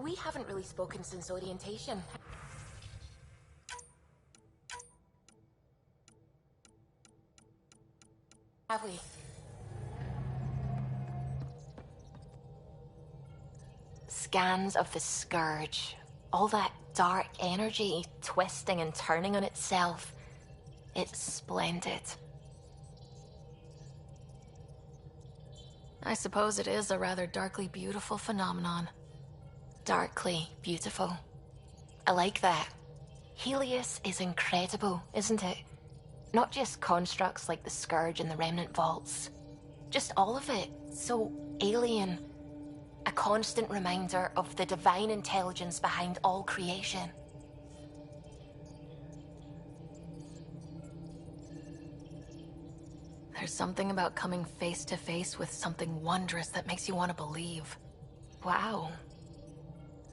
We haven't really spoken since orientation. Have we? Scans of the Scourge. All that dark energy twisting and turning on itself. It's splendid. I suppose it is a rather darkly beautiful phenomenon. Darkly beautiful. I like that. Helios is incredible, isn't it? Not just constructs like the Scourge and the Remnant Vaults. Just all of it. So alien. A constant reminder of the divine intelligence behind all creation. There's something about coming face to face with something wondrous that makes you want to believe. Wow.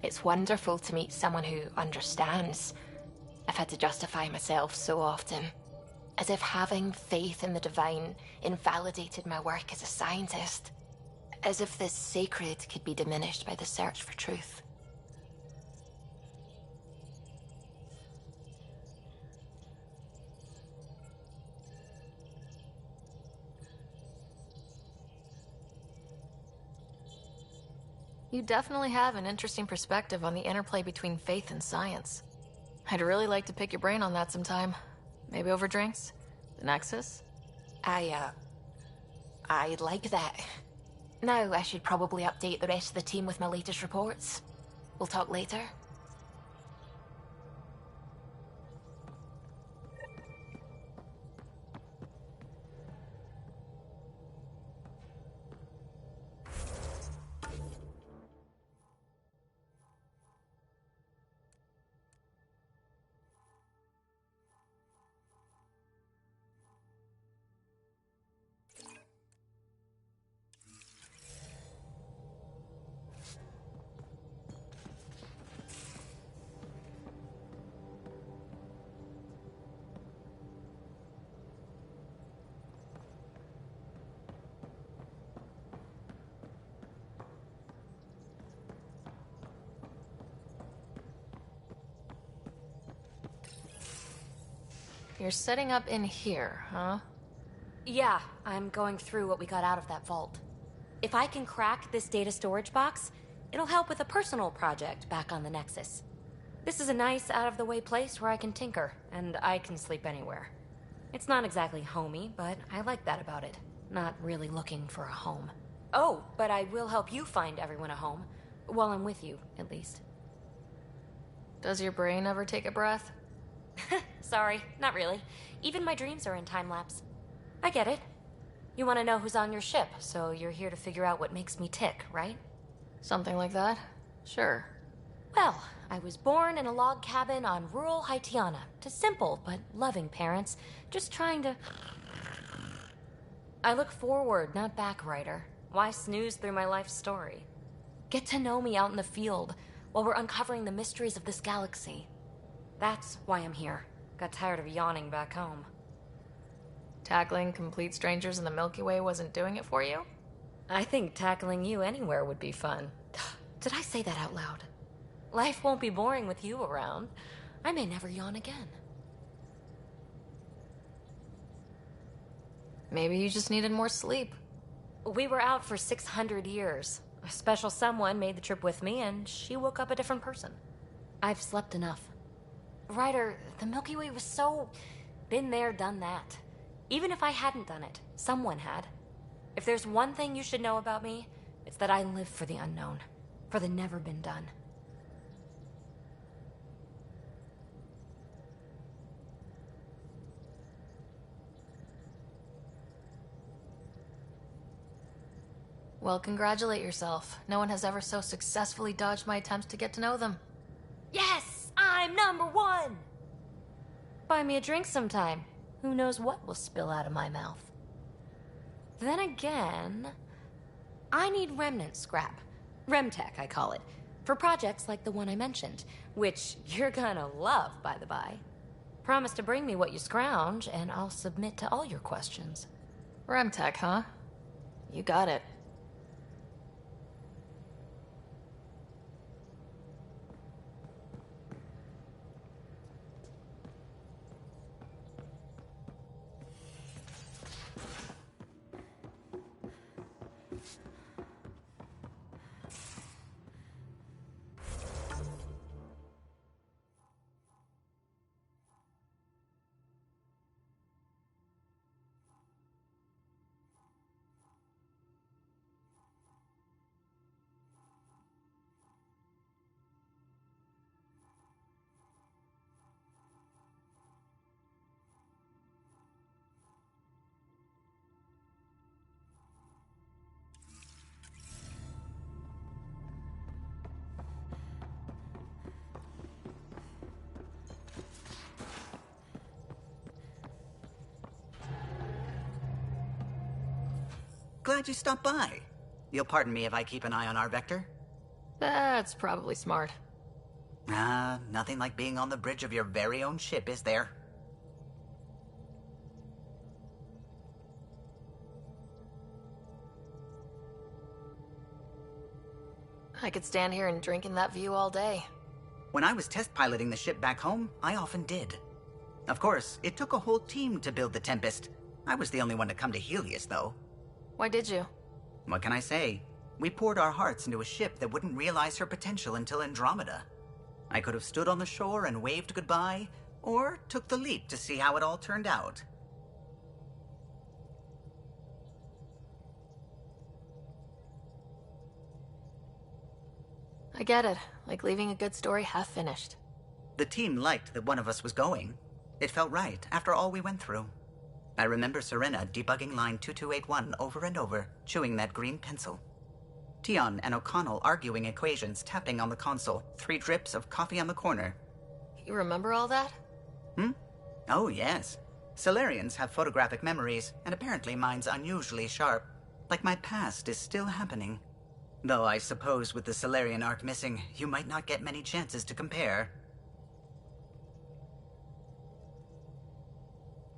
It's wonderful to meet someone who understands. I've had to justify myself so often. As if having faith in the divine invalidated my work as a scientist. As if this sacred could be diminished by the search for truth. You definitely have an interesting perspective on the interplay between faith and science. I'd really like to pick your brain on that sometime. Maybe over drinks? The Nexus? I'd like that. Now I should probably update the rest of the team with my latest reports. We'll talk later. You're setting up in here, huh? Yeah, I'm going through what we got out of that vault. If I can crack this data storage box, it'll help with a personal project back on the Nexus. This is a nice, out-of-the-way place where I can tinker, and I can sleep anywhere. It's not exactly homey, but I like that about it. Not really looking for a home. Oh, but I will help you find everyone a home. While I'm with you, at least. Does your brain ever take a breath? Sorry, not really. Even my dreams are in time-lapse. I get it. You want to know who's on your ship, so you're here to figure out what makes me tick, right? Something like that? Sure. Well, I was born in a log cabin on rural Haitiana to simple but loving parents, just trying to... I look forward, not back, Ryder. Why snooze through my life story? Get to know me out in the field while we're uncovering the mysteries of this galaxy. That's why I'm here. Got tired of yawning back home. Tackling complete strangers in the Milky Way wasn't doing it for you? I think tackling you anywhere would be fun. Did I say that out loud? Life won't be boring with you around. I may never yawn again. Maybe you just needed more sleep. We were out for 600 years. A special someone made the trip with me, and she woke up a different person. I've slept enough. Ryder, the Milky Way was so... been there, done that. Even if I hadn't done it, someone had. If there's one thing you should know about me, it's that I live for the unknown. For the never been done. Well, congratulate yourself. No one has ever so successfully dodged my attempts to get to know them. Yes! I'm #1! Buy me a drink sometime. Who knows what will spill out of my mouth. Then again, I need remnant scrap. Remtech, I call it. For projects like the one I mentioned. Which you're gonna love, by the by. Promise to bring me what you scrounge, and I'll submit to all your questions. Remtech, huh? You got it. glad you stopped by. You'll pardon me if I keep an eye on our vector? That's probably smart. Nothing like being on the bridge of your very own ship, is there? I could stand here and drink in that view all day. When I was test piloting the ship back home, I often did. Of course, it took a whole team to build the Tempest. I was the only one to come to Helios, though. Why did you? What can I say? We poured our hearts into a ship that wouldn't realize her potential until Andromeda. I could have stood on the shore and waved goodbye, or took the leap to see how it all turned out. I get it. Like leaving a good story half finished. The team liked that one of us was going. It felt right after all we went through. I remember Serena debugging line 2281 over and over, chewing that green pencil. Tion and O'Connell arguing equations, tapping on the console, 3 drips of coffee on the corner. You remember all that? Oh, yes. Solarians have photographic memories, and apparently mine's unusually sharp. Like my past is still happening. Though I suppose with the Solarian arc missing, you might not get many chances to compare.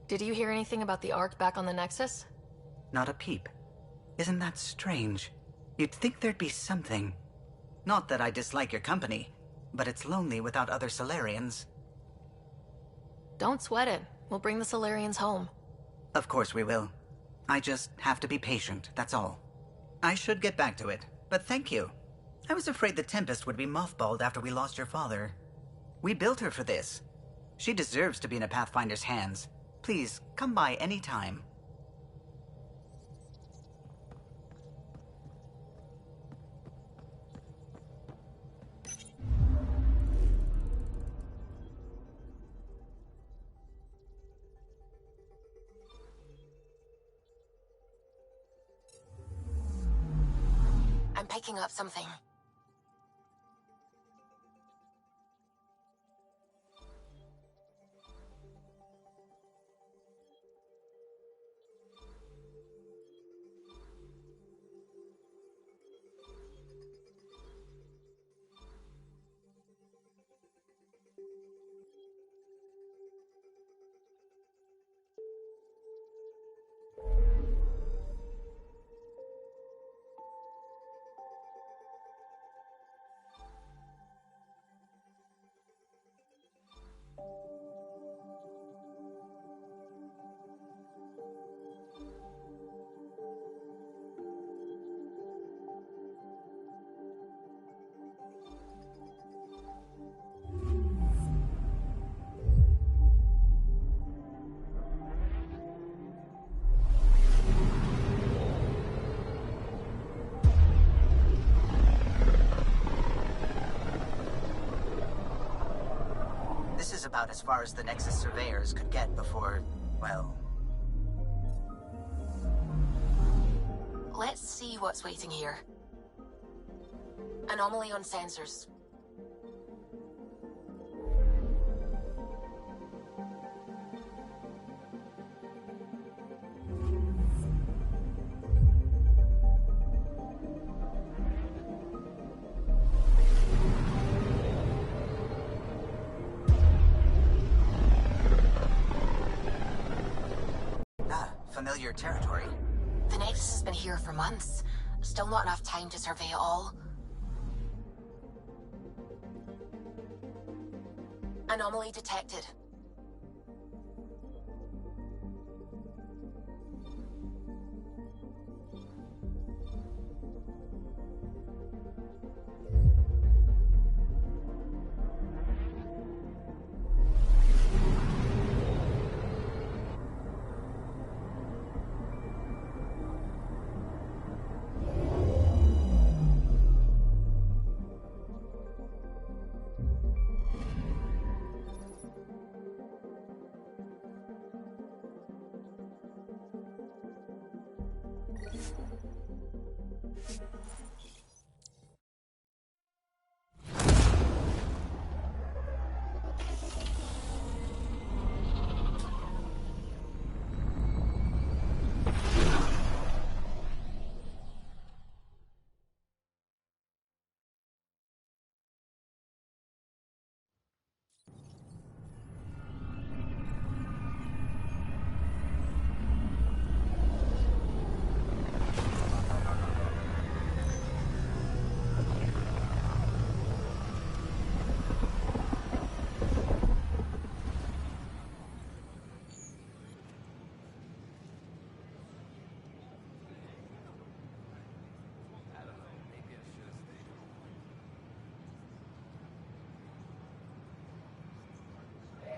Did you hear anything about the Ark back on the Nexus? Not a peep. Isn't that strange? You'd think there'd be something. Not that I dislike your company, but it's lonely without other Solarians. Don't sweat it. We'll bring the Solarians home. Of course we will. I just have to be patient, that's all. I should get back to it, but thank you. I was afraid the Tempest would be mothballed after we lost your father. We built her for this. She deserves to be in a Pathfinder's hands. Please, come by any time. I'm picking up something. This is about as far as the Nexus surveyors could get before, well... Let's see what's waiting here. Anomaly on sensors. Familiar territory. The Nexus has been here for months. Still not enough time to survey it all. Anomaly detected.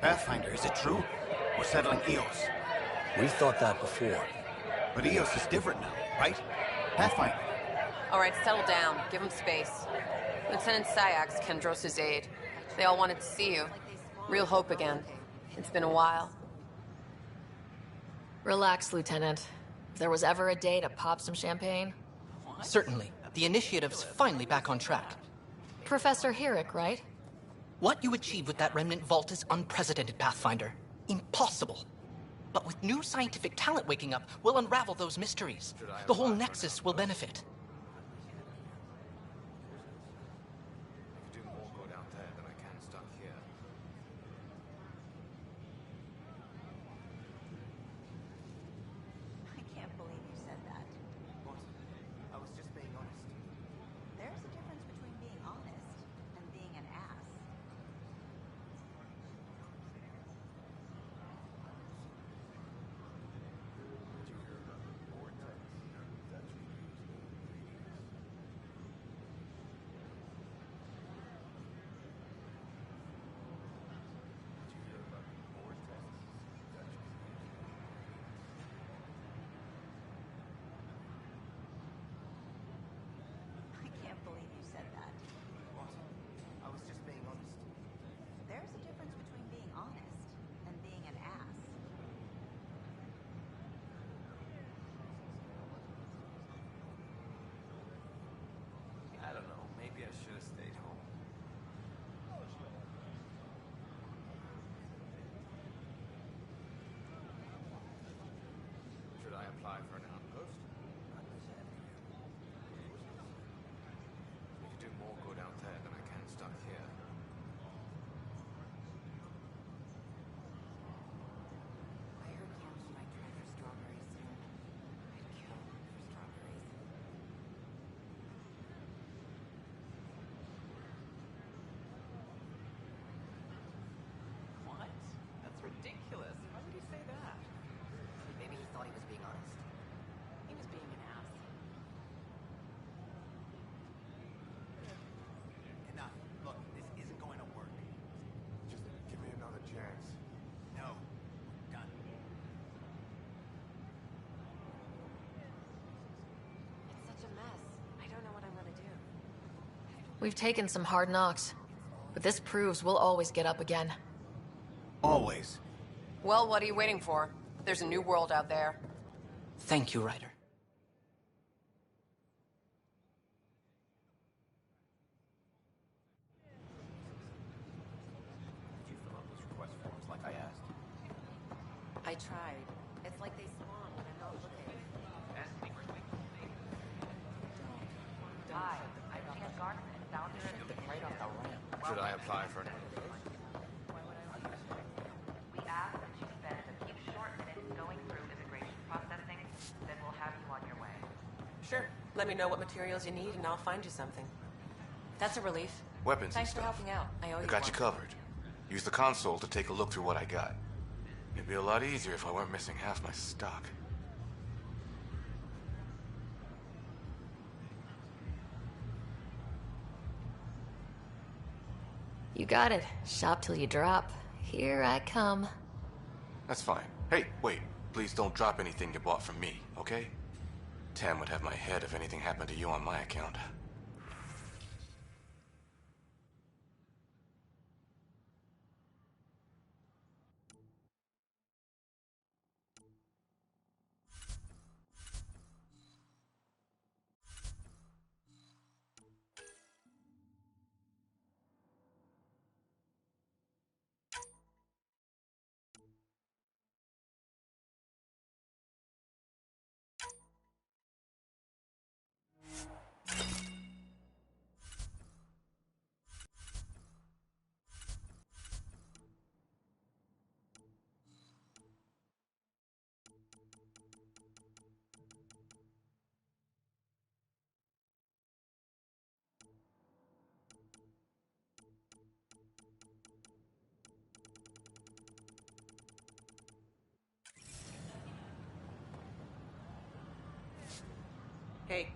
Pathfinder, is it true? We're settling Eos. We've thought that before. But Eos is different now, right? Pathfinder. All right, settle down. Give him space. Lieutenant Syax, Kendros' aide. They all wanted to see you. Real hope again. It's been a while. Relax, Lieutenant. If there was ever a day to pop some champagne. Certainly. The initiative's finally back on track. Professor Herrick, right? What you achieved with that remnant vault is unprecedented, Pathfinder. Impossible. But with new scientific talent waking up, we'll unravel those mysteries. The whole Nexus will benefit. I can't believe you said that. What? I was just being honest. There's a difference between being honest and being an ass. I can't believe you said that. What? I was just being honest. There's a difference between being honest and being an ass. I don't know. Maybe I should have stayed home. Should I apply for an outpost? We could do more good out there than I can stuck here. I heard Camps might try for strawberries soon. I'd kill for strawberries. What? That's ridiculous. Why would he say that? Maybe he thought he was being honest. He was being an ass. Enough. Look, this isn't going to work. Just give me another chance. No. Done. It's such a mess. I don't know what I'm gonna do. We've taken some hard knocks. But this proves we'll always get up again. Always. Well, what are you waiting for? There's a new world out there. Thank you, Ryder. Did you fill out those request forms like I asked? I tried. It's like they spawn when I'm not looking. Hi, I'm Jan Garner, founder of the right on the ramp. Should I apply for an outpost? We ask that you spend a few short minutes going through immigration processing, then we'll have you on your way. Sure. Let me know what materials you need and I'll find you something. That's a relief. Weapons Thanks and for stuff. helping out. I owe you I got you one. covered. Use the console to take a look through what I got. It'd be a lot easier if I weren't missing half my stock. You got it. Shop till you drop. Here I come. That's fine. Hey, wait. Please don't drop anything you bought from me, okay? Tam would have my head if anything happened to you on my account. Hey.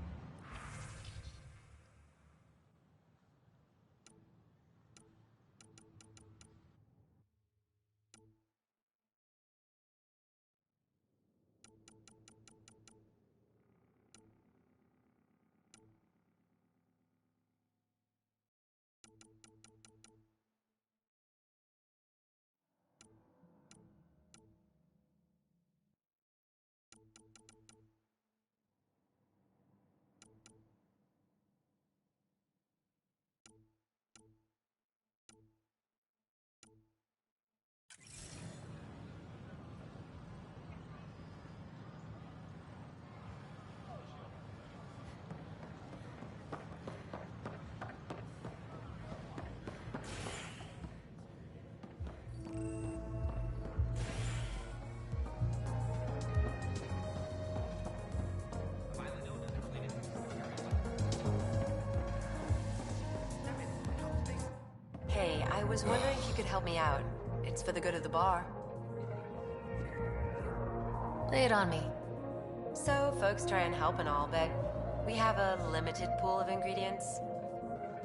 I was wondering if you could help me out. It's for the good of the bar. Lay it on me. So, folks try and help and all, but we have a limited pool of ingredients.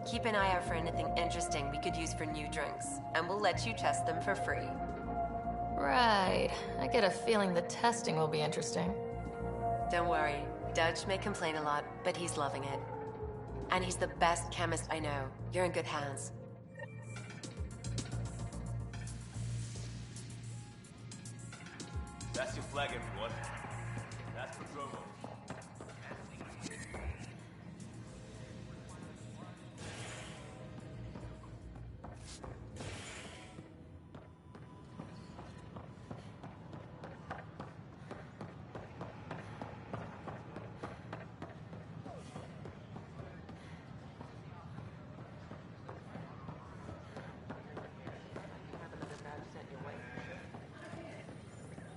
Keep an eye out for anything interesting we could use for new drinks, and we'll let you test them for free. Right. I get a feeling the testing will be interesting. Don't worry. Dutch may complain a lot, but he's loving it. And he's the best chemist I know. You're in good hands. That's your flag, everyone. That's Patromo.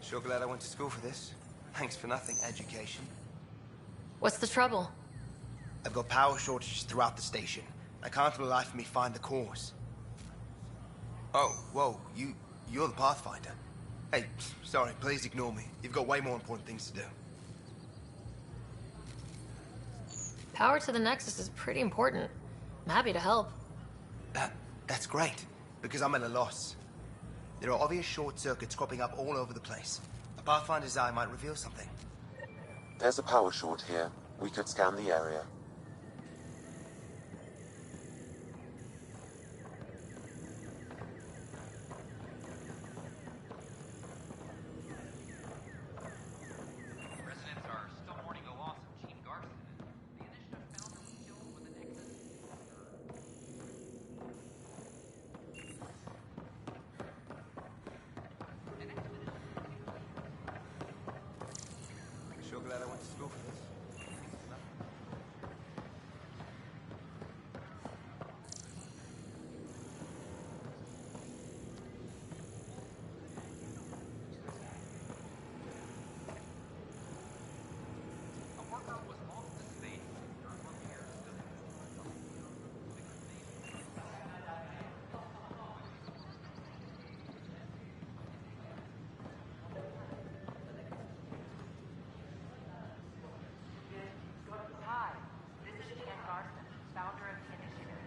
Sure glad I went to school for this. Thanks for nothing, education. What's the trouble? I've got power shortages throughout the station. I can't for the life of me find the cause. Oh, whoa, you're the Pathfinder. Hey, sorry, please ignore me. You've got way more important things to do. Power to the Nexus is pretty important. I'm happy to help. That's great, because I'm at a loss. There are obvious short circuits cropping up all over the place. A Pathfinder's eye might reveal something. There's a power short here. We could scan the area. Residents are still mourning the loss of Gene Garson. The initiative found her was killed when the Nexus... Sure glad I went to school for this. A worker was lost to space during repairs to the... Hi, this is Jan Garson, founder of the initiative.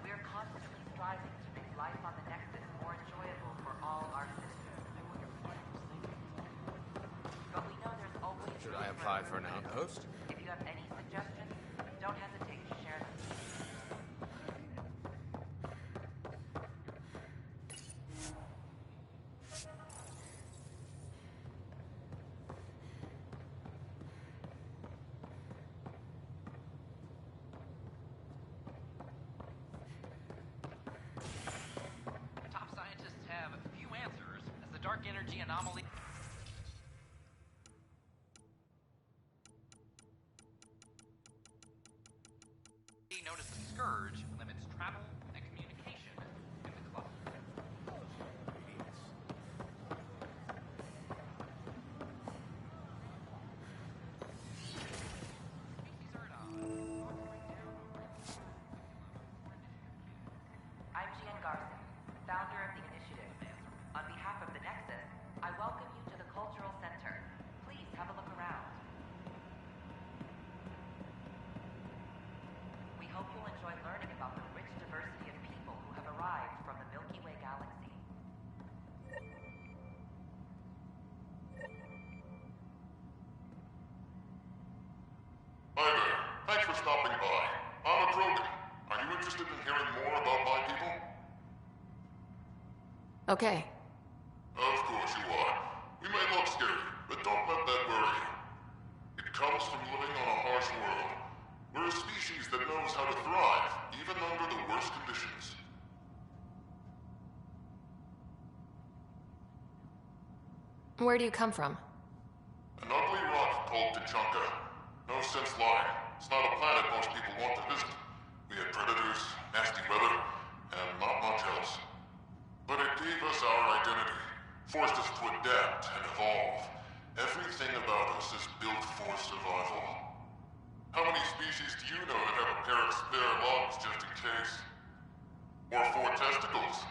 We are constantly striving to make life on the Nexus more enjoyable for all our citizens. But we know there's always... Should I apply for an outpost? If you have any suggestions, don't hesitate to share them. Top scientists have few answers as the dark energy anomaly... known as the Scourge limits travel and communication in the cluster. Species are at odds. I'm Gian Garson, founder of the initiative. On behalf of the Nexus, I welcome you to the Cultural Center. Please have a look around. We hope you'll enjoy learning about the rich diversity of people who have arrived from the Milky Way galaxy. Hi there. Thanks for stopping by. I'm a Drogan. Are you interested in hearing more about my people? Okay. Of course you are. We may look scary, but don't let that worry you. It comes from living on a harsh world. We're a species that knows how to thrive, even under the worst conditions. Where do you come from? An ugly rock called Tachanka. No sense lying. It's not a planet most people want to visit. We had predators, nasty weather, and not much else. But it forced us to adapt and evolve. Everything about us is built for survival. How many species do you know that have a pair of spare lungs just in case? Or 4 testicles?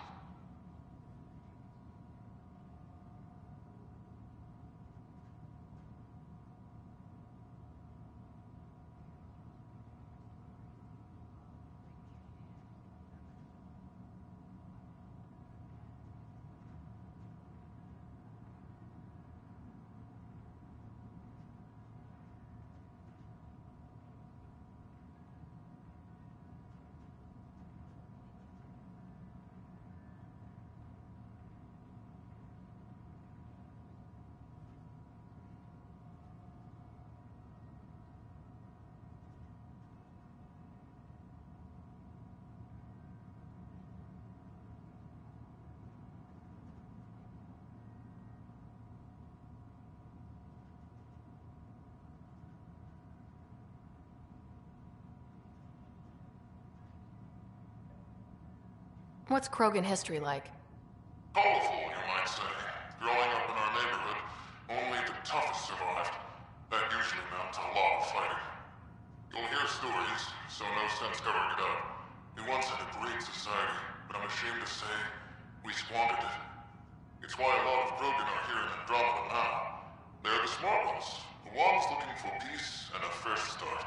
What's Krogan history like? Colorful, you might say. Growing up in our neighborhood, only the toughest survived. That usually meant a lot of fighting. You'll hear stories, so no sense covering it up. We once had a great society, but I'm ashamed to say, we squandered it. It's why a lot of Krogan are here in Andromeda now. They're the smart ones, the ones looking for peace and a fresh start.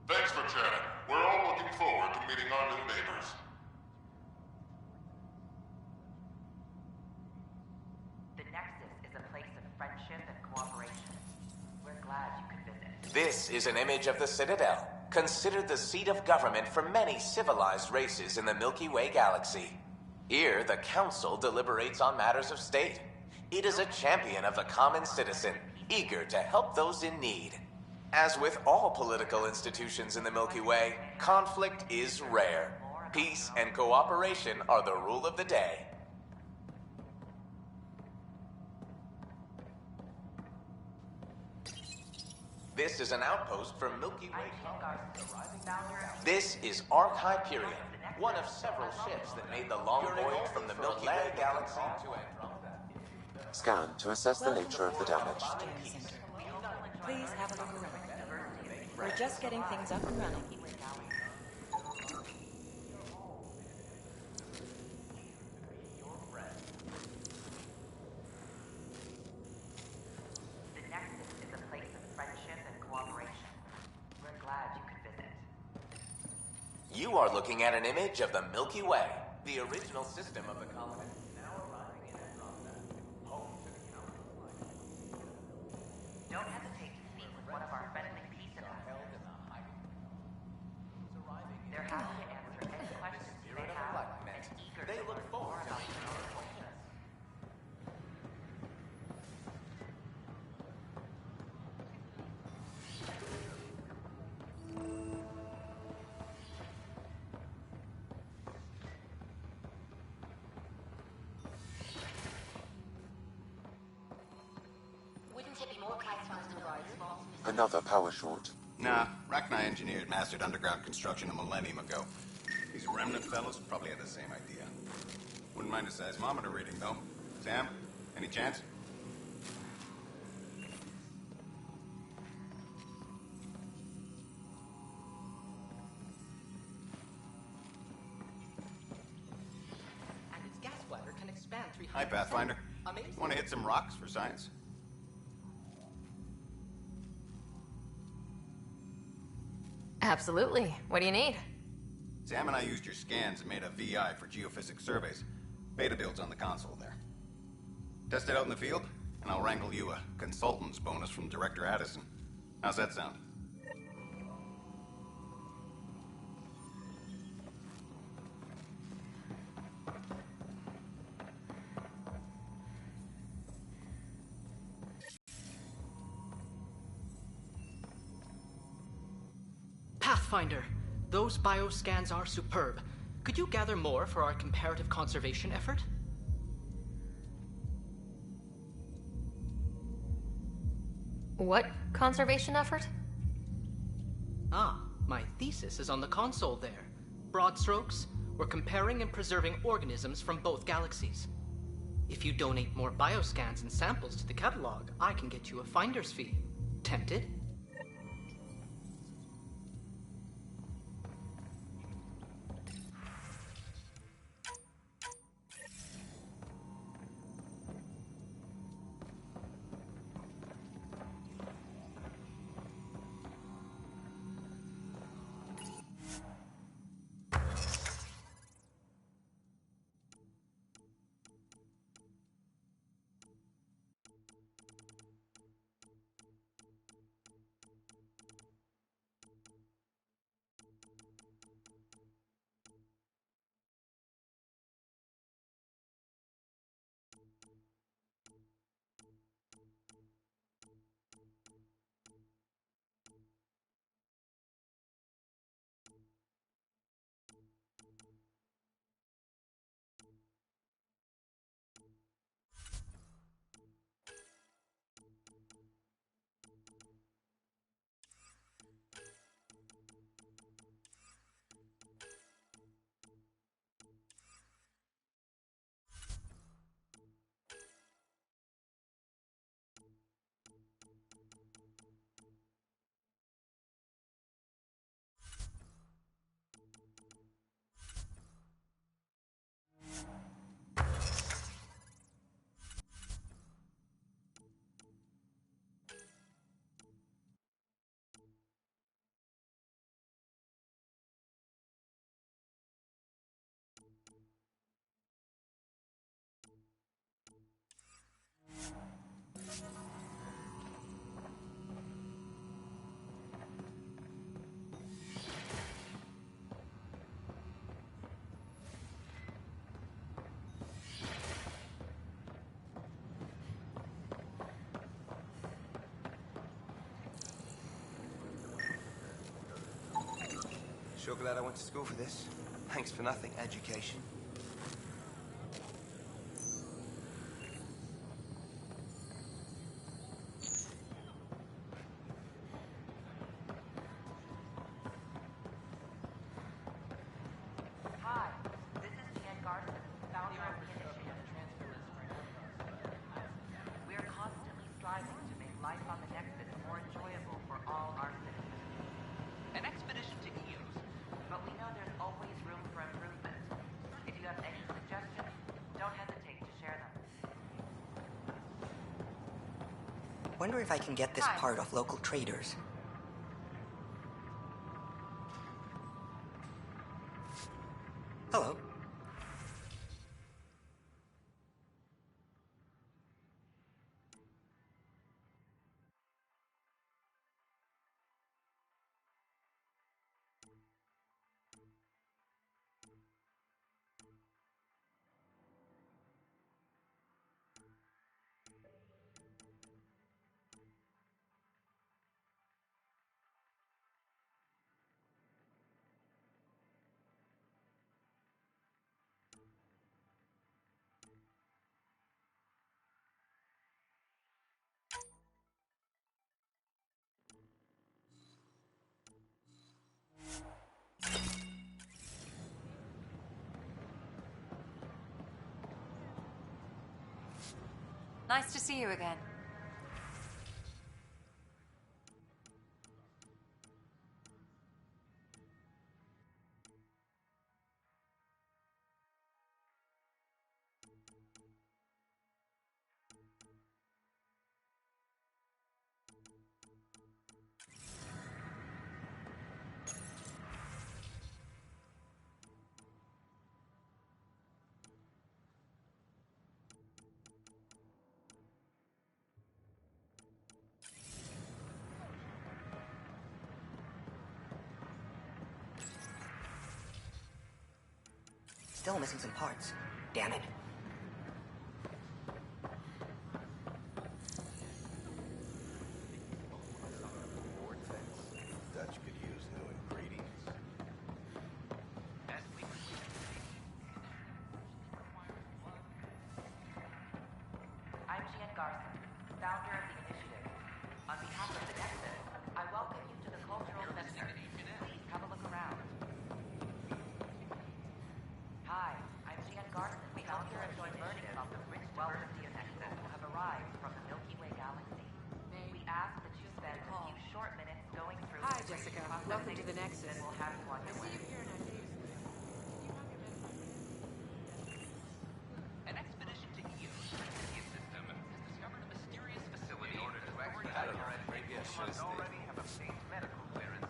Thanks for chatting. We're all looking forward to meeting our new neighbors. The Nexus is a place of friendship and cooperation. We're glad you could visit. This is an image of the Citadel, considered the seat of government for many civilized races in the Milky Way galaxy. Here, the Council deliberates on matters of state. It is a champion of the common citizen, eager to help those in need. As with all political institutions in the Milky Way, conflict is rare. Peace and cooperation are the rule of the day. This is an outpost from Milky Way. This is Ark Hyperion, one of several ships that made the long voyage from the Milky Way galaxy to Andromeda. Scan to assess the nature of the damage. Please have a look around. We're just getting things up and running. The Nexus is a place of friendship and cooperation. We're glad you could visit. You are looking at an image of the Milky Way, the original system of the colony. Now arriving in Andromeda, home to the Council's life. Don't hesitate to speak with one of our friendly peace ambassadors. They're happy to answer any questions you may have and eager to learn more about your own culture. Wouldn't it be more classified than Another power short. Nah, Rachni engineered mastered underground construction a millennium ago. These remnant fellows probably had the same idea. Wouldn't mind a seismometer reading, though. Sam, any chance? And its gas bladder can expand 300%. Hi, Pathfinder. Amazing. Want to hit some rocks for science? Absolutely. What do you need? Sam and I used your scans and made a VI for geophysics surveys. Beta builds on the console there. Test it out in the field, and I'll wrangle you a consultant's bonus from Director Addison. How's that sound? Pathfinder, those bioscans are superb. Could you gather more for our comparative conservation effort? What conservation effort? Ah, my thesis is on the console there. Broad strokes, we're comparing and preserving organisms from both galaxies. If you donate more bioscans and samples to the catalog, I can get you a finder's fee. Tempted? Sure glad I went to school for this. Thanks for nothing, education. Hi, this is Jan Garson, founder of the initiative. We are constantly striving to make life on the Nexus more enjoyable for all our citizens. An expedition to Eos. But we know there's always room for improvement. If you have any suggestions, don't hesitate to share them. Wonder if I can get this part off local traders. Hello. Nice to see you again. Still missing some parts. Damn it. Dutch could use new ingredients. I'm Jan Garson, founder of the initiative. On behalf of the Nexus, I welcome you to the Cultural Center. Please have a look around. Hi, I'm Jan Garson, founder of the initiative. Welcome to the Nexus have arrived from the Milky Way galaxy. We ask that you spend a few short minutes going through. Hi, Jessica. Welcome to the Nexus. Then we'll have you on your way. An expedition to Eos, the system, has discovered a mysterious facility. In order to Maybe I should have already have obtained medical clearance.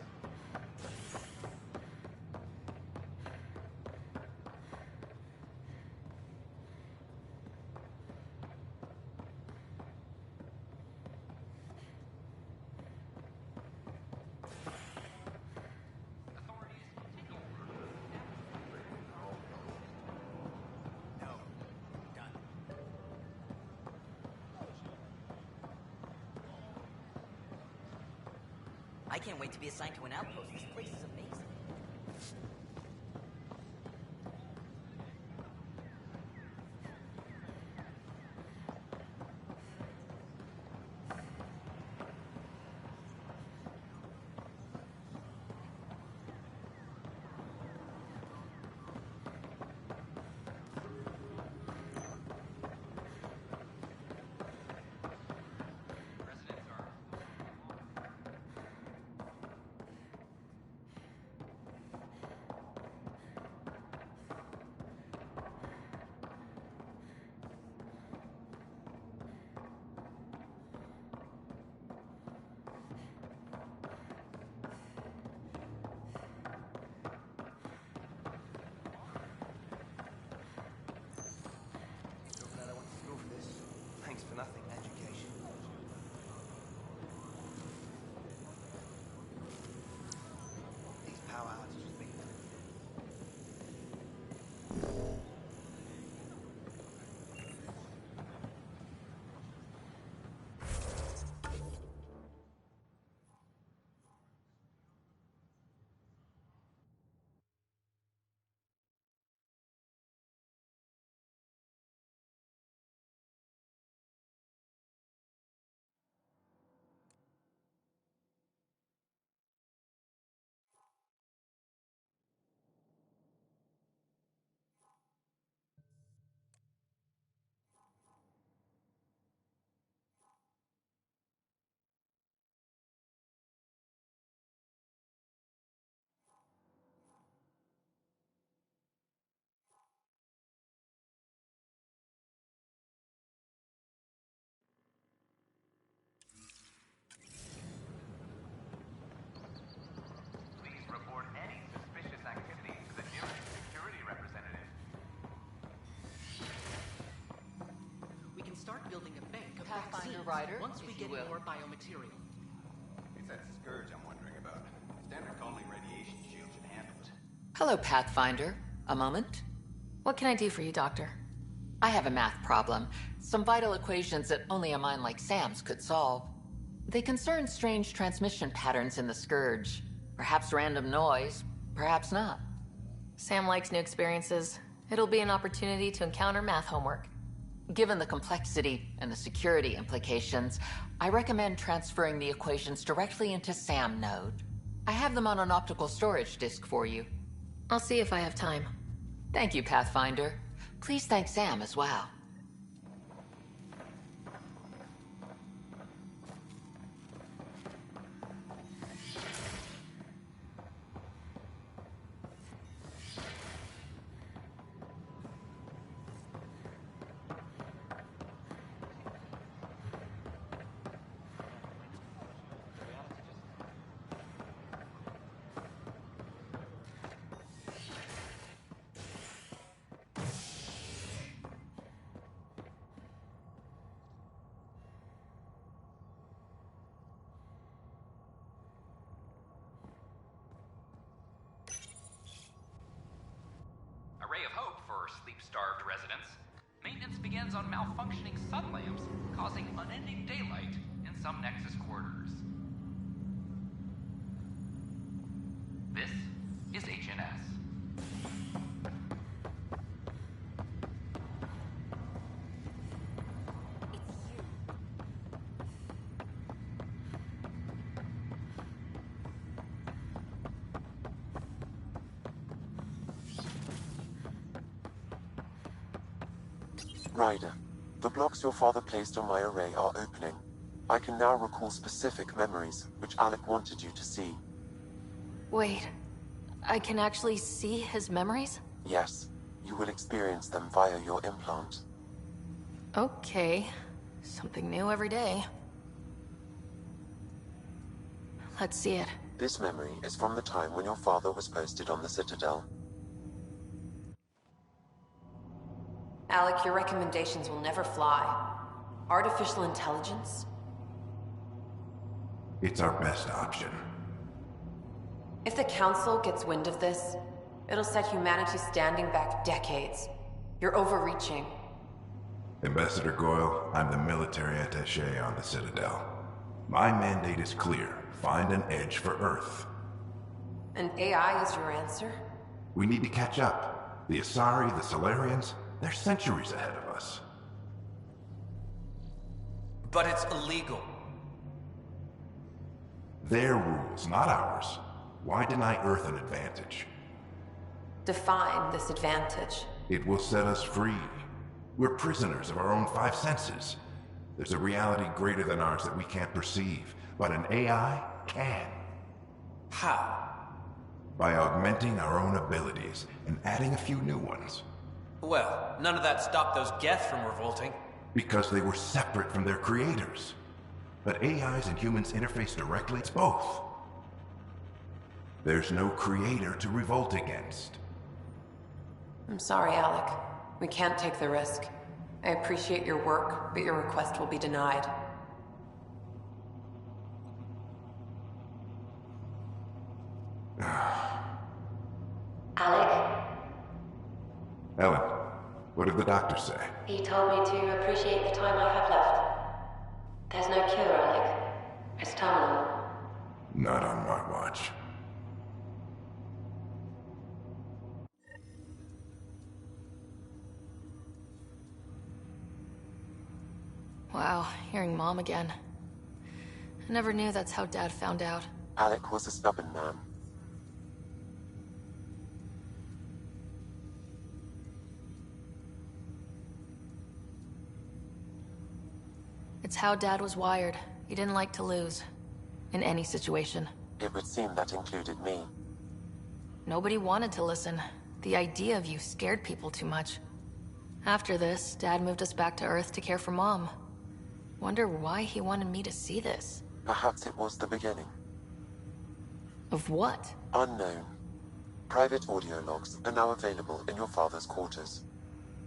I can't wait to be assigned to an outpost. This place is amazing. for nothing, education. These power outages make vaccines Ryder, once we get more biomaterial. It's that scourge I'm wondering about. Standard Conley radiation shield should handle it. Hello, Pathfinder. A moment? What can I do for you, Doctor? I have a math problem. Some vital equations that only a mind like Sam's could solve. They concern strange transmission patterns in the Scourge. Perhaps random noise, perhaps not. Sam likes new experiences. It'll be an opportunity to encounter math homework. Given the complexity and the security implications, I recommend transferring the equations directly into SAM node. I have them on an optical storage disk for you. I'll see if I have time. Thank you, Pathfinder. Please thank Sam as well. A ray of hope for sleep-starved residents. Maintenance begins on malfunctioning sun lamps, causing unending daylight in some Nexus quarters. This is HNS. Ryder, the blocks your father placed on my array are opening. I can now recall specific memories, which Alec wanted you to see. Wait, I can actually see his memories? Yes, you will experience them via your implant. Okay, something new every day. Let's see it. This memory is from the time when your father was posted on the Citadel. Alec, your recommendations will never fly. Artificial intelligence? It's our best option. If the Council gets wind of this, it'll set humanity standing back decades. You're overreaching. Ambassador Goyle, I'm the military attaché on the Citadel. My mandate is clear. Find an edge for Earth. And AI is your answer? We need to catch up. The Asari, the Solarians, they're centuries ahead of us. But it's illegal. Their rules, not ours. Why deny Earth an advantage? Define this advantage. It will set us free. We're prisoners of our own five senses. There's a reality greater than ours that we can't perceive, but an AI can. How? By augmenting our own abilities and adding a few new ones. Well, none of that stopped those Geth from revolting. Because they were separate from their creators. But AIs and humans interface directly. It's both. There's no creator to revolt against. I'm sorry, Alec. We can't take the risk. I appreciate your work, but your request will be denied. Alec? Ellen, what did the doctor say? He told me to appreciate the time I have left. There's no cure, Alec. It's terminal. Not on my watch. Wow, hearing Mom again. I never knew that's how Dad found out. Alec was a stubborn man. It's how Dad was wired. He didn't like to lose. In any situation. It would seem that included me. Nobody wanted to listen. The idea of you scared people too much. After this, Dad moved us back to Earth to care for Mom. Wonder why he wanted me to see this. Perhaps it was the beginning. Of what? Unknown. Private audio logs are now available in your father's quarters.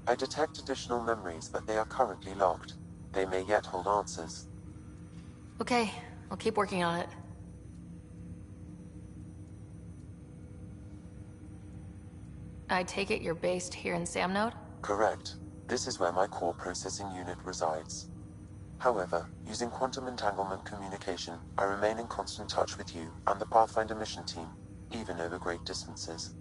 I detect additional memories, but they are currently locked. They may yet hold answers. Okay, I'll keep working on it. I take it you're based here in Samnode? Correct. This is where my core processing unit resides. However, using quantum entanglement communication, I remain in constant touch with you and the Pathfinder mission team, even over great distances.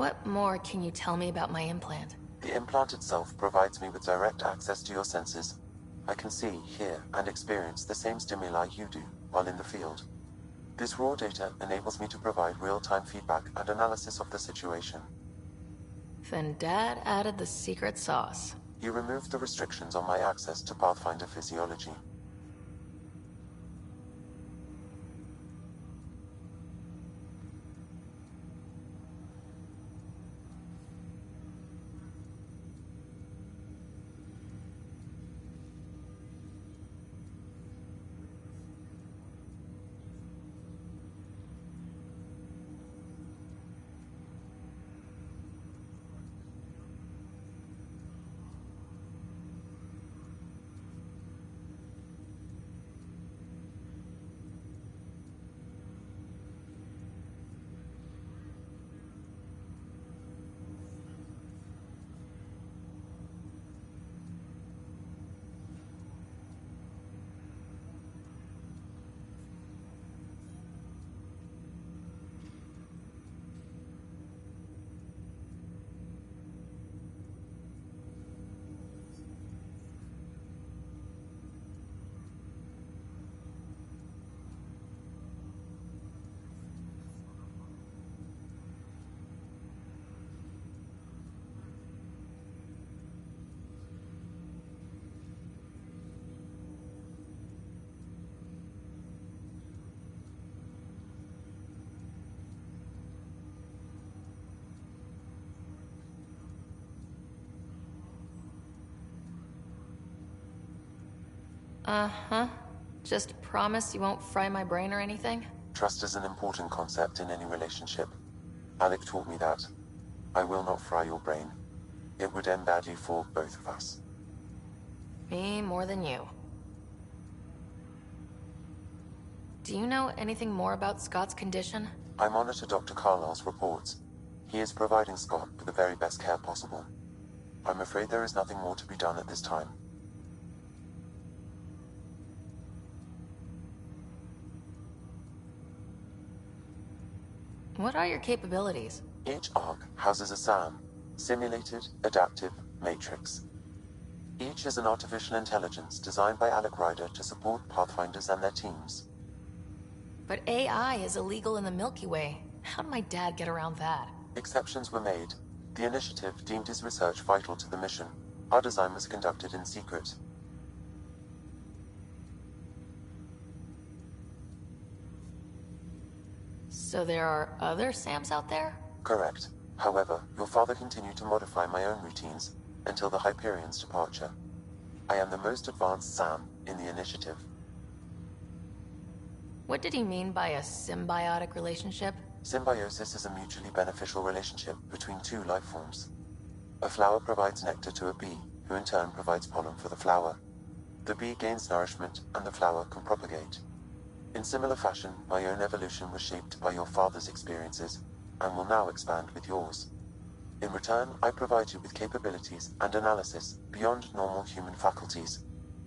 What more can you tell me about my implant? The implant itself provides me with direct access to your senses. I can see, hear, and experience the same stimuli you do while in the field. This raw data enables me to provide real-time feedback and analysis of the situation. Then Dad added the secret sauce. He removed the restrictions on my access to Pathfinder physiology. Uh-huh. Just promise you won't fry my brain or anything? Trust is an important concept in any relationship. Alec taught me that. I will not fry your brain. It would end badly for both of us. Me more than you. Do you know anything more about Scott's condition? I monitor Dr. Carlisle's reports. He is providing Scott with the very best care possible. I'm afraid there is nothing more to be done at this time. What are your capabilities? Each ARC houses a SAM, Simulated Adaptive Matrix. Each is an artificial intelligence designed by Alec Ryder to support Pathfinders and their teams. But AI is illegal in the Milky Way. How did my dad get around that? Exceptions were made. The initiative deemed his research vital to the mission. Our design was conducted in secret. So there are other SAMs out there? Correct. However, your father continued to modify my own routines until the Hyperion's departure. I am the most advanced SAM in the initiative. What did he mean by a symbiotic relationship? Symbiosis is a mutually beneficial relationship between two life forms. A flower provides nectar to a bee, who in turn provides pollen for the flower. The bee gains nourishment, and the flower can propagate. In similar fashion, my own evolution was shaped by your father's experiences, and will now expand with yours. In return, I provide you with capabilities and analysis beyond normal human faculties.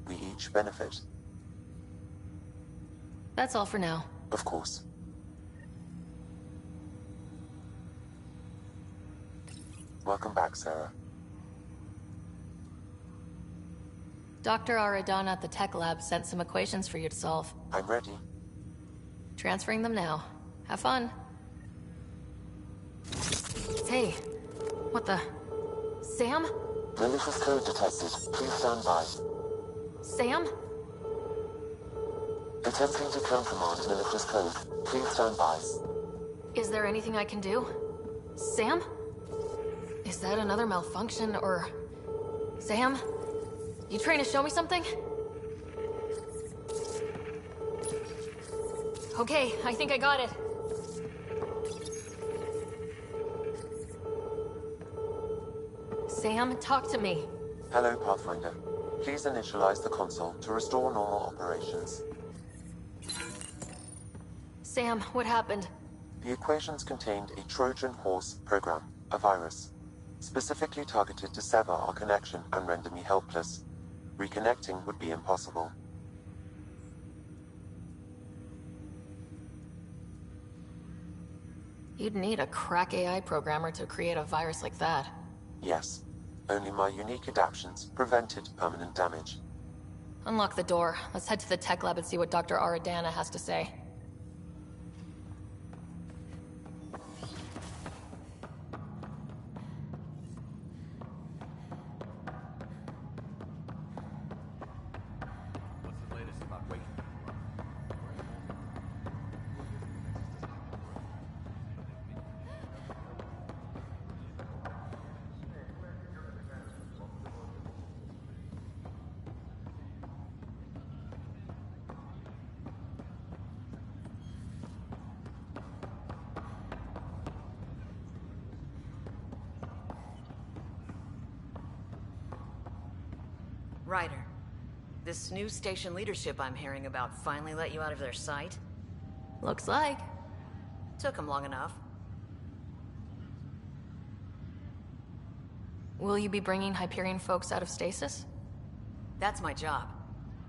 We each benefit. That's all for now. Of course. Welcome back, Sarah. Dr. Aradana at the tech lab sent some equations for you to solve. I'm ready. Transferring them now. Have fun. Hey, what the... Sam? Malicious code detected. Please stand by. Sam? Attempting to countermand malicious code. Please stand by. Is there anything I can do? Sam? Is that another malfunction, or... Sam? You trying to show me something? Okay, I think I got it. Sam, talk to me. Hello, Pathfinder. Please initialize the console to restore normal operations. Sam, what happened? The equations contained a Trojan horse program, a virus, specifically targeted to sever our connection and render me helpless. Reconnecting would be impossible. You'd need a crack AI programmer to create a virus like that. Yes. Only my unique adaptions prevented permanent damage. Unlock the door. Let's head to the tech lab and see what Dr. Aradana has to say. What's the latest about Wake? Ryder, this new station leadership I'm hearing about finally let you out of their sight? Looks like. Took them long enough. Will you be bringing Hyperion folks out of stasis? That's my job.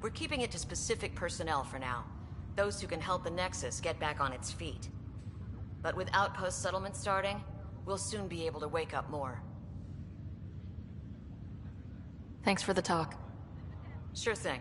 We're keeping it to specific personnel for now. Those who can help the Nexus get back on its feet. But with outpost settlement starting, we'll soon be able to wake up more. Thanks for the talk. Sure thing.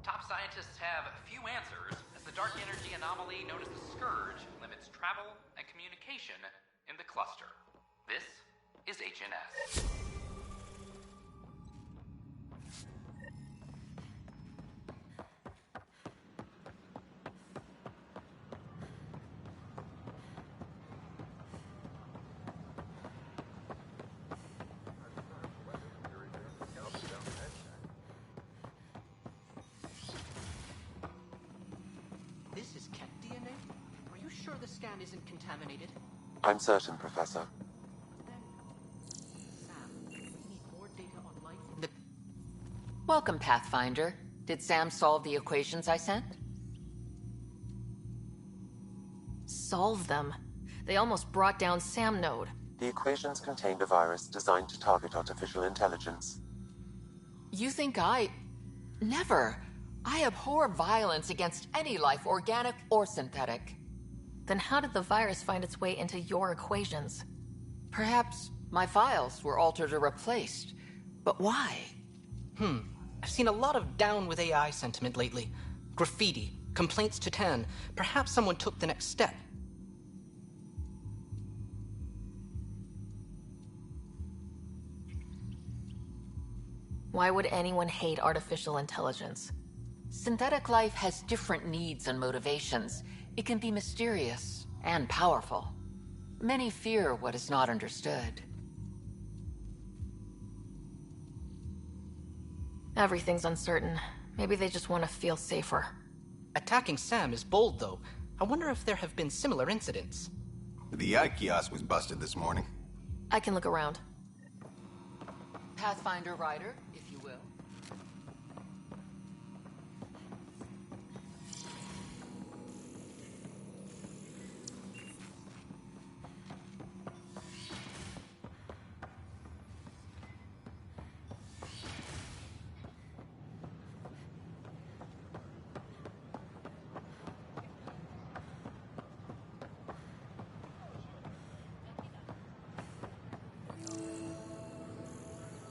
Top scientists have few answers, as the dark energy anomaly known as the Scourge limits travel and communication in the cluster. This is HNS. This is Kek DNA? Are you sure the scan isn't contaminated? I'm certain, Professor. Sam, we need more data on life in the... Welcome, Pathfinder. Did Sam solve the equations I sent? Solve them? They almost brought down Sam Node. The equations contained a virus designed to target artificial intelligence. You think I... Never. I abhor violence against any life, organic or synthetic. Then how did the virus find its way into your equations? Perhaps my files were altered or replaced. But why? I've seen a lot of down with AI sentiment lately. Graffiti, complaints to Tan. Perhaps someone took the next step. Why would anyone hate artificial intelligence? Synthetic life has different needs and motivations. It can be mysterious and powerful. Many fear what is not understood. Everything's uncertain. Maybe they just want to feel safer. Attacking Sam is bold, though. I wonder if there have been similar incidents. The eye kiosk was busted this morning. I can look around. Pathfinder Ryder, if you will.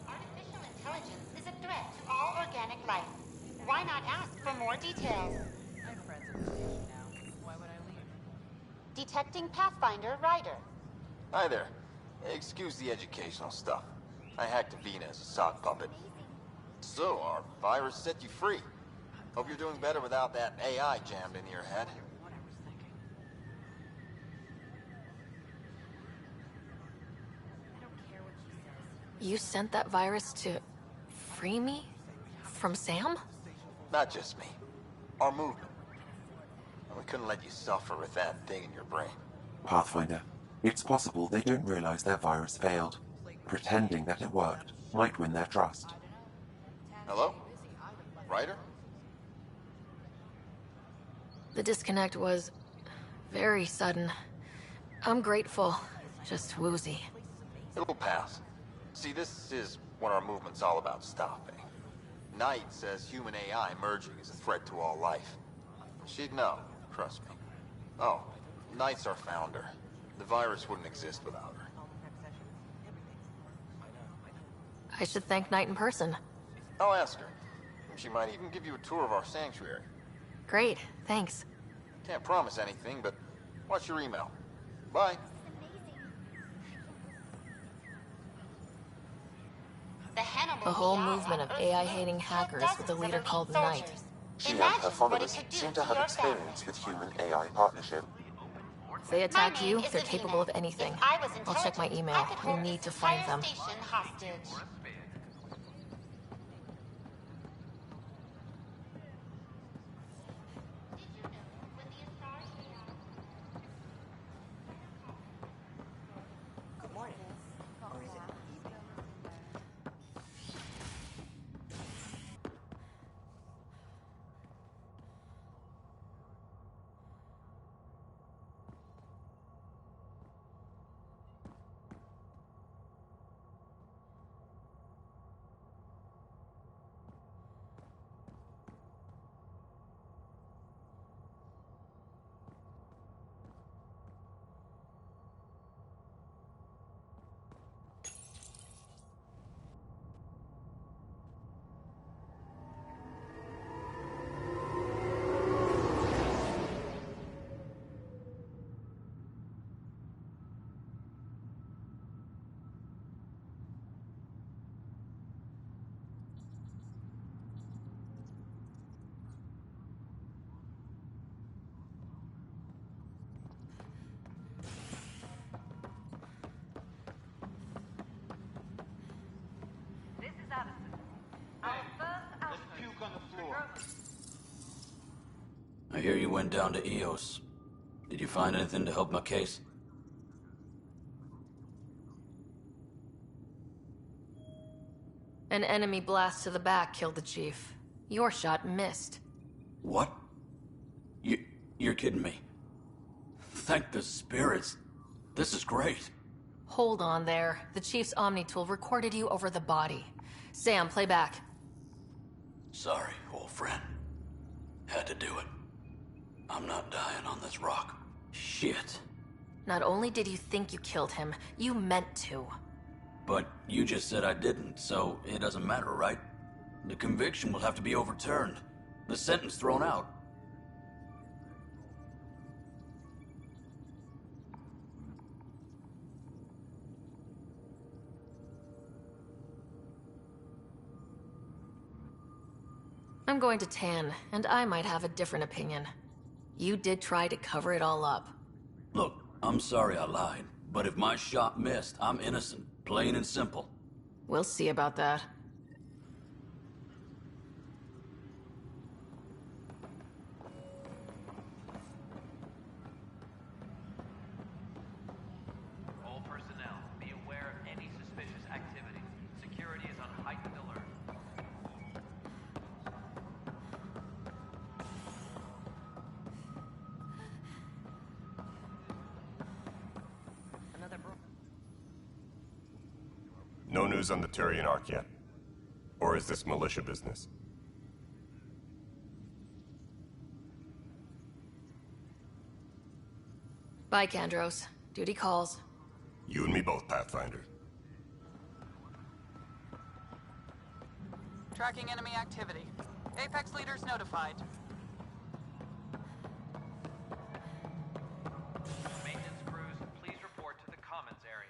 Artificial intelligence is a threat to all organic life. Why not ask for more details? I'm friends at the station now. Why would I leave? Detecting Pathfinder Ryder. Hi there. Excuse the educational stuff. I hacked Avena as a sock puppet. So, our virus set you free. Hope you're doing better without that AI jammed into your head. What I was thinking. I don't care what she says. You sent that virus to free me? From Sam? Not just me. Our movement. We couldn't let you suffer with that thing in your brain. Pathfinder, it's possible they don't realize their virus failed. Pretending that it worked might win their trust. Hello? Ryder? The disconnect was very sudden. I'm grateful, just woozy. It'll pass. See, this is what our movement's all about stopping. Knight says human AI merging is a threat to all life. She'd know, trust me. Oh, Knight's our founder. The virus wouldn't exist without her. I should thank Knight in person. I'll ask her. She might even give you a tour of our sanctuary. Great, thanks. Can't promise anything, but watch your email. Bye. The whole movement of AI-hating hackers with a leader called Knight. She and her followers seem to have experience with human-AI partnership. If they attack you, they're capable of anything. I'll check my email. We need to find them. Good morning. Or is it evening? This is Addison. Our first outpost. There's puke on the floor. I hear you went down to EOS. Did you find anything to help my case? An enemy blast to the back killed the chief. Your shot missed. What? You're kidding me. Thank the spirits. This is great. Hold on there. The chief's Omni tool recorded you over the body. Sam, play back. Sorry, old friend. Had to do it. I'm not dying on this rock. Shit. Not only did you think you killed him, you meant to. But you just said I didn't, so it doesn't matter, right? The conviction will have to be overturned. The sentence thrown out. I'm going to Tan, and I might have a different opinion. You did try to cover it all up. Look, I'm sorry I lied, but if my shot missed, I'm innocent. Plain and simple. We'll see about that. All personnel, be aware of any suspicious activity. Security is on heightened alert. No news on the Turian Ark yet? Or is this militia business? Bye, Kandros. Duty calls. You and me both, Pathfinder. Tracking enemy activity. Apex leaders notified. Maintenance crews, please report to the commons area.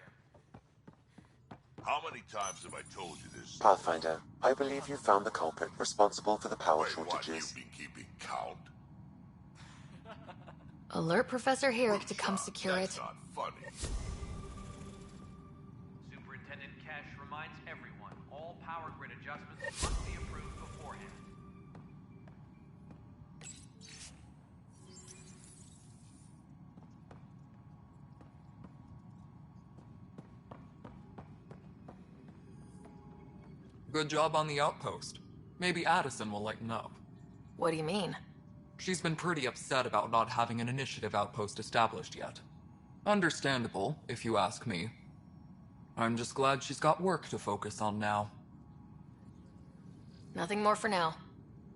How many times have I told you this? Pathfinder, I believe you found the culprit responsible for the power shortages. You've been keeping count? Alert Professor Herrick to come secure it. Not funny. Superintendent Kesh reminds everyone all power grid adjustments must be approved beforehand. Good job on the outpost. Maybe Addison will lighten up. What do you mean? She's been pretty upset about not having an initiative outpost established yet. Understandable, if you ask me. I'm just glad she's got work to focus on now. Nothing more for now.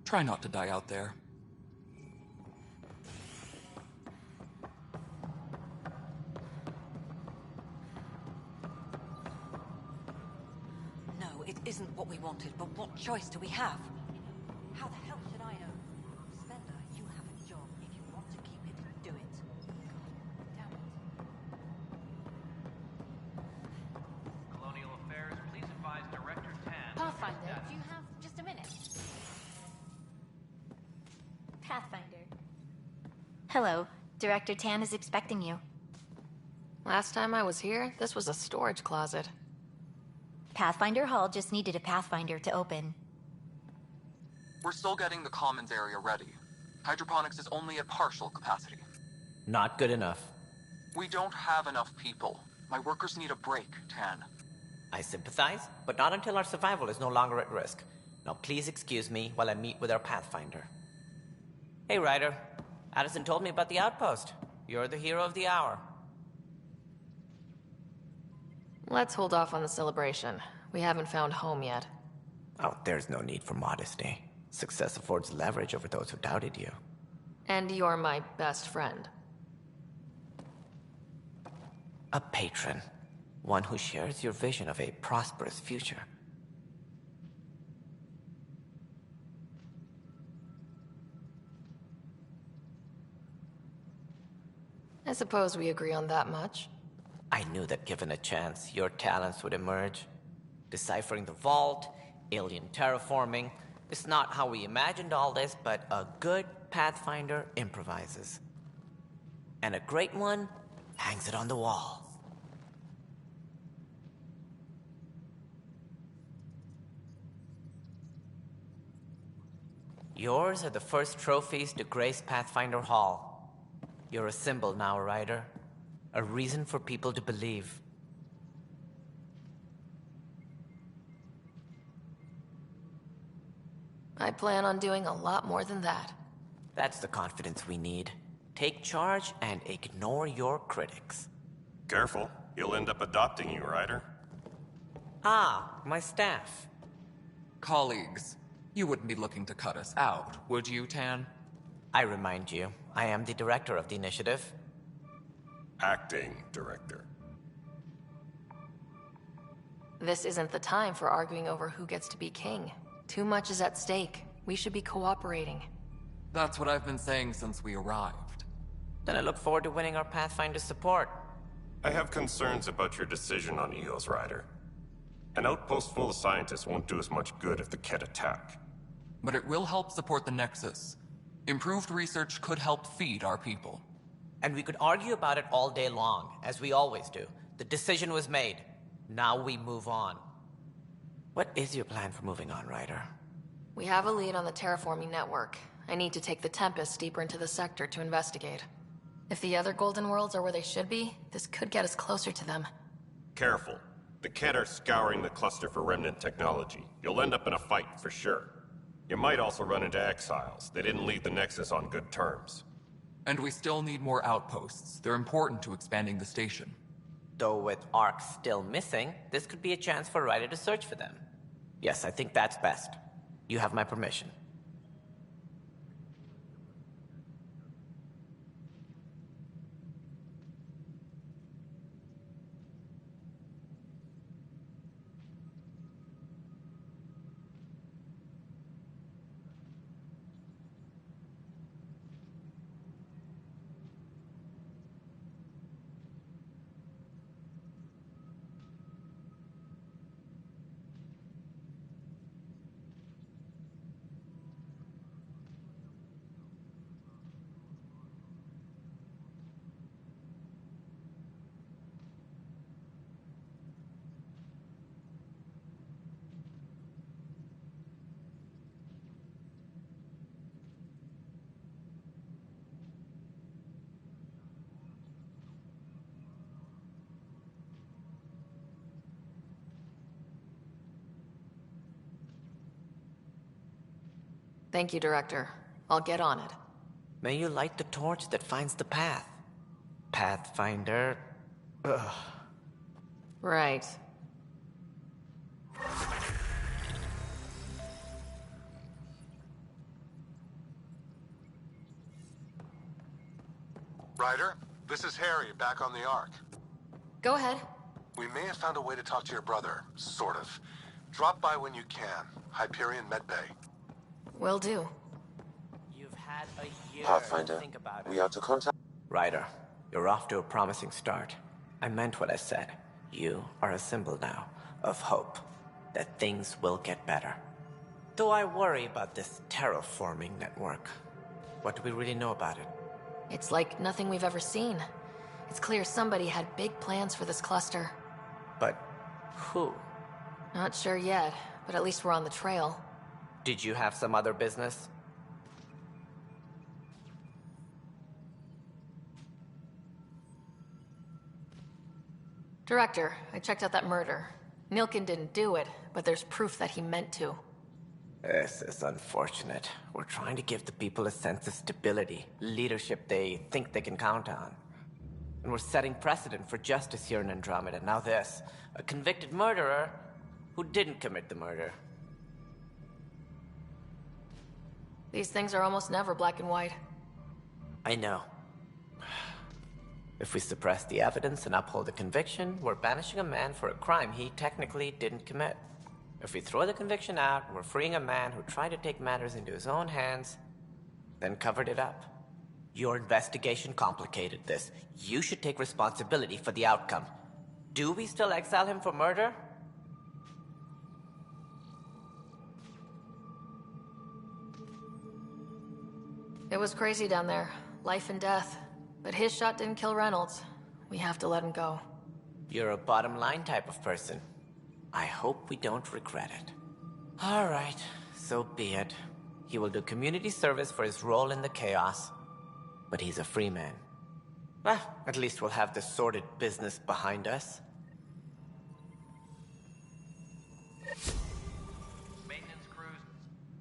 Try not to die out there. No, it isn't what we wanted, but what choice do we have? How the hell should I know? Spender, you have a job. If you want to keep it, do it. Damn it. Colonial Affairs, please advise Director Tan. Pathfinder, do you have just a minute? Pathfinder. Hello. Director Tan is expecting you. Last time I was here, this was a storage closet. Pathfinder Hall just needed a Pathfinder to open. We're still getting the commons area ready. Hydroponics is only at partial capacity. Not good enough. We don't have enough people. My workers need a break, Tan. I sympathize, but not until our survival is no longer at risk. Now please excuse me while I meet with our Pathfinder. Hey, Ryder. Addison told me about the outpost. You're the hero of the hour. Let's hold off on the celebration. We haven't found home yet. Oh, there's no need for modesty. Success affords leverage over those who doubted you. And you're my best friend. A patron. One who shares your vision of a prosperous future. I suppose we agree on that much. I knew that given a chance, your talents would emerge. Deciphering the vault, alien terraforming. It's not how we imagined all this, but a good Pathfinder improvises. And a great one hangs it on the wall. Yours are the first trophies to grace Pathfinder Hall. You're a symbol now, Ryder. A reason for people to believe. I plan on doing a lot more than that. That's the confidence we need. Take charge and ignore your critics. Careful, he'll end up adopting you, Ryder. Ah, my staff. Colleagues, you wouldn't be looking to cut us out, would you, Tan? I remind you, I am the director of the initiative. Acting director. This isn't the time for arguing over who gets to be king. Too much is at stake. We should be cooperating. That's what I've been saying since we arrived. Then I look forward to winning our Pathfinder's support. I have concerns about your decision on Eos, Ryder. An outpost full of scientists won't do us much good if the Kett attack. But it will help support the Nexus. Improved research could help feed our people. And we could argue about it all day long, as we always do. The decision was made. Now we move on. What is your plan for moving on, Ryder? We have a lead on the terraforming network. I need to take the Tempest deeper into the sector to investigate. If the other Golden Worlds are where they should be, this could get us closer to them. Careful. The Kett are scouring the cluster for remnant technology. You'll end up in a fight, for sure. You might also run into exiles. They didn't leave the Nexus on good terms. And we still need more outposts. They're important to expanding the station. Though with Ark still missing, this could be a chance for Ryder to search for them. Yes, I think that's best. You have my permission. Thank you, Director. I'll get on it. May you light the torch that finds the path. Pathfinder. Ugh. Right. Ryder, this is Harry, back on the Ark. Go ahead. We may have found a way to talk to your brother, sort of. Drop by when you can. Hyperion Medbay. Will do. You've had a year Pathfinder, to think about it. we are to contact... Ryder, you're off to a promising start. I meant what I said. You are a symbol now of hope that things will get better. Though I worry about this terraforming network. What do we really know about it? It's like nothing we've ever seen. It's clear somebody had big plans for this cluster. But who? Not sure yet, but at least we're on the trail. Did you have some other business? Director, I checked out that murder. Nilkin didn't do it, but there's proof that he meant to. This is unfortunate. We're trying to give the people a sense of stability, leadership they think they can count on. And we're setting precedent for justice here in Andromeda. Now this, a convicted murderer who didn't commit the murder. These things are almost never black and white. I know. If we suppress the evidence and uphold the conviction, we're banishing a man for a crime he technically didn't commit. If we throw the conviction out, we're freeing a man who tried to take matters into his own hands, then covered it up. Your investigation complicated this. You should take responsibility for the outcome. Do we still exile him for murder? It was crazy down there. Life and death. But his shot didn't kill Reynolds. We have to let him go. You're a bottom line type of person. I hope we don't regret it. All right, so be it. He will do community service for his role in the chaos. But he's a free man. At least we'll have the sordid business behind us. Maintenance crews.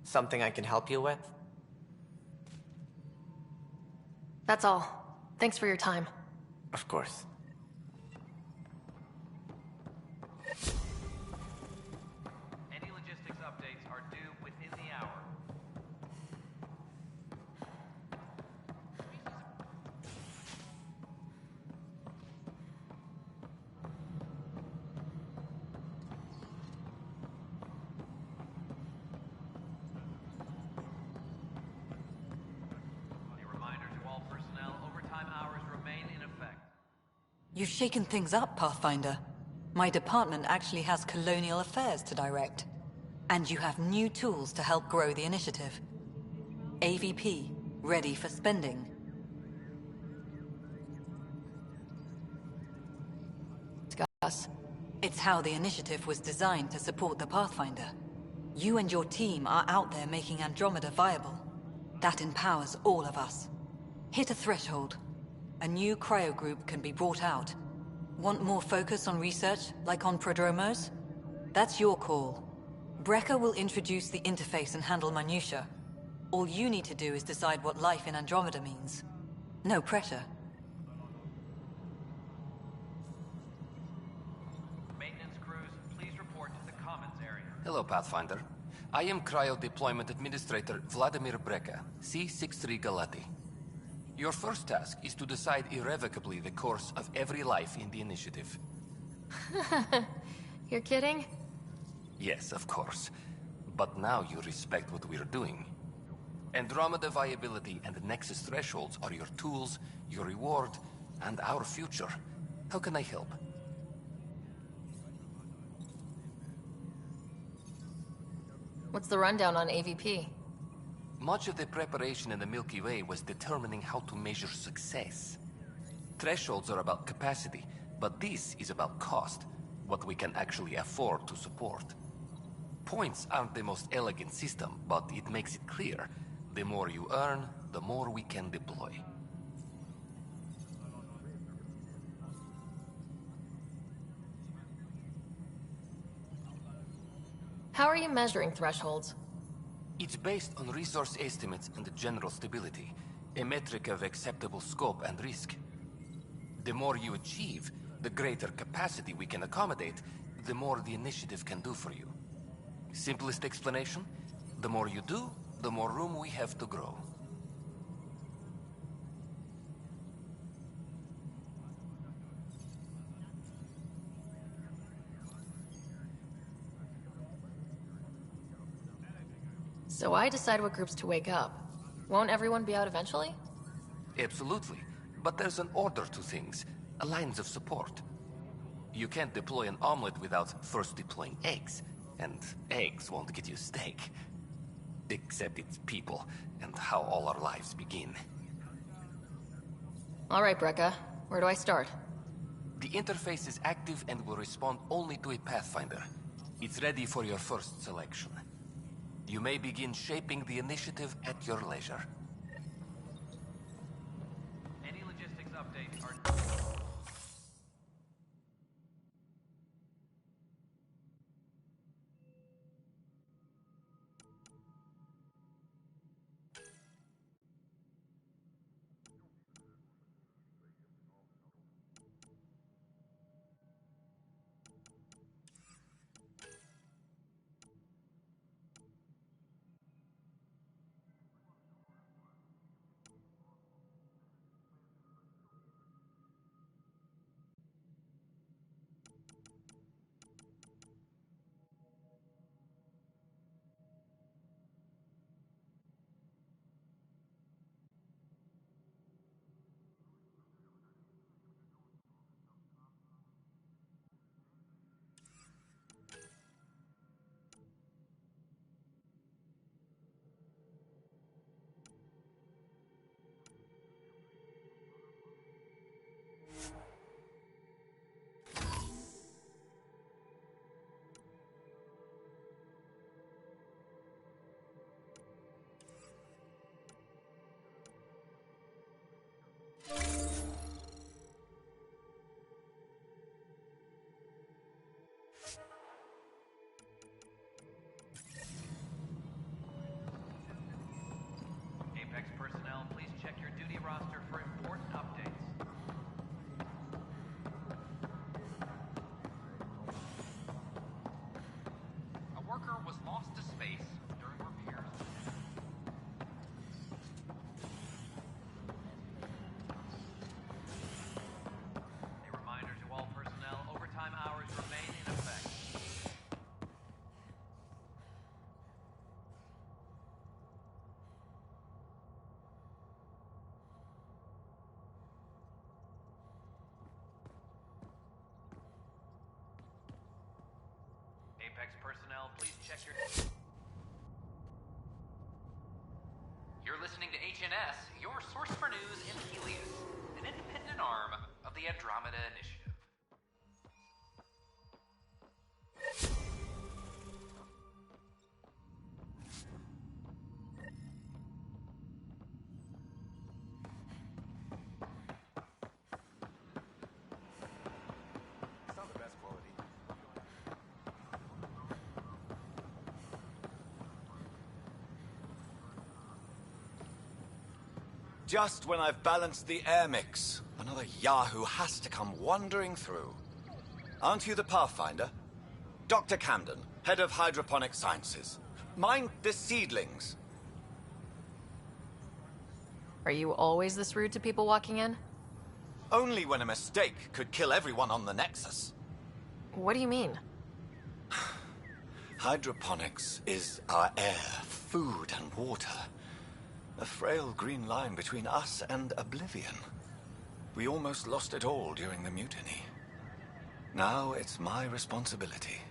Something I can help you with? That's all. Thanks for your time. Of course. Any logistics updates are due within the hour. A reminder to all personnel, overtime hours remain in effect. You've shaken things up, Pathfinder. My department actually has colonial affairs to direct. And you have new tools to help grow the initiative. AVP, ready for spending. Discuss. It's how the initiative was designed to support the Pathfinder. You and your team are out there making Andromeda viable. That empowers all of us. Hit a threshold. A new cryo group can be brought out. Want more focus on research, like on prodromos? That's your call. Brecker will introduce the interface and handle minutiae. All you need to do is decide what life in Andromeda means. No pressure. Maintenance crews, please report to the commons area. Hello, Pathfinder. I am Cryo Deployment Administrator Vladimir Breca, C-63 Galati. Your first task is to decide irrevocably the course of every life in the initiative. You're kidding? Yes, of course. But now you respect what we're doing. Andromeda viability and Nexus thresholds are your tools, your reward, and our future. How can I help? What's the rundown on AVP? Much of the preparation in the Milky Way was determining how to measure success. Thresholds are about capacity, but this is about cost, what we can actually afford to support. Points aren't the most elegant system, but it makes it clear. The more you earn, the more we can deploy. How are you measuring thresholds? It's based on resource estimates and general stability, a metric of acceptable scope and risk. The more you achieve, the greater capacity we can accommodate, the more the initiative can do for you. Simplest explanation? The more you do, the more room we have to grow. So I decide what groups to wake up. Won't everyone be out eventually? Absolutely. But there's an order to things, lines of support. You can't deploy an omelet without first deploying eggs, and eggs won't get you steak. Except it's people, and how all our lives begin. All right, Brekka. Where do I start? The interface is active and will respond only to a Pathfinder. It's ready for your first selection. You may begin shaping the initiative at your leisure. Any logistics updates are... Apex personnel, please check your duty roster for important updates. A worker was lost to space during repairs. A reminder to all personnel, overtime hours remain in effect. Apex personnel, please check your... You're listening to HNS, your source for news in Helios, an independent arm of the Andromeda Initiative. It's not the best quality. Just when I've balanced the air mix, another Yahoo has to come wandering through. Aren't you the Pathfinder? Dr. Camden, head of hydroponic sciences. Mind the seedlings. Are you always this rude to people walking in? Only when a mistake could kill everyone on the Nexus. What do you mean? Hydroponics is our air, food, and water. A frail green line between us and oblivion. We almost lost it all during the mutiny. Now it's my responsibility.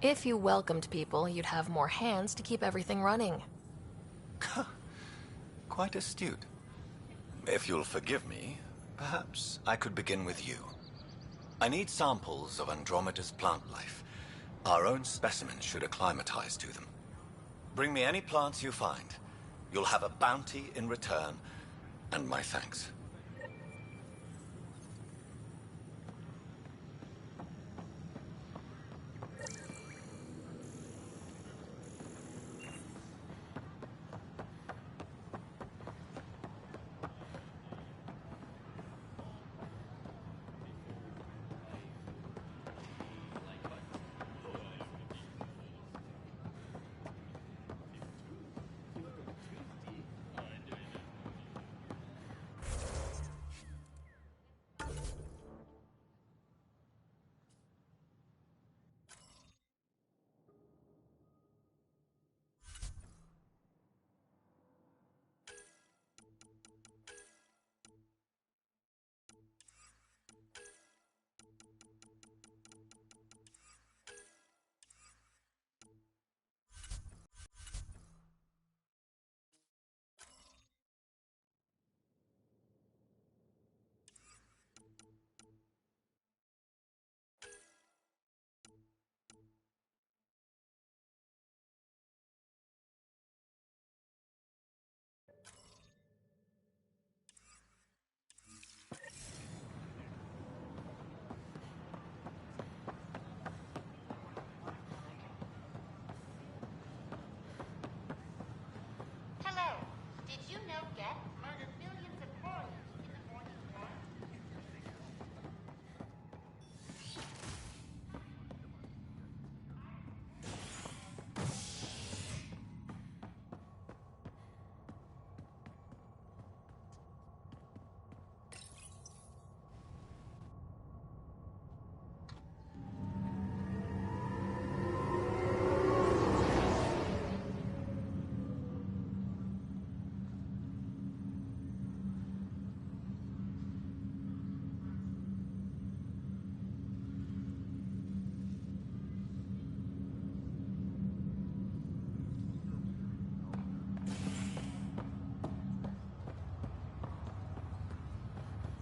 If you welcomed people, you'd have more hands to keep everything running. Quite astute. If you'll forgive me, perhaps I could begin with you. I need samples of Andromeda's plant life. Our own specimens should acclimatize to them. Bring me any plants you find. You'll have a bounty in return, and my thanks. Hello. Did you know Geth murdered millions of warriors in the Morning War?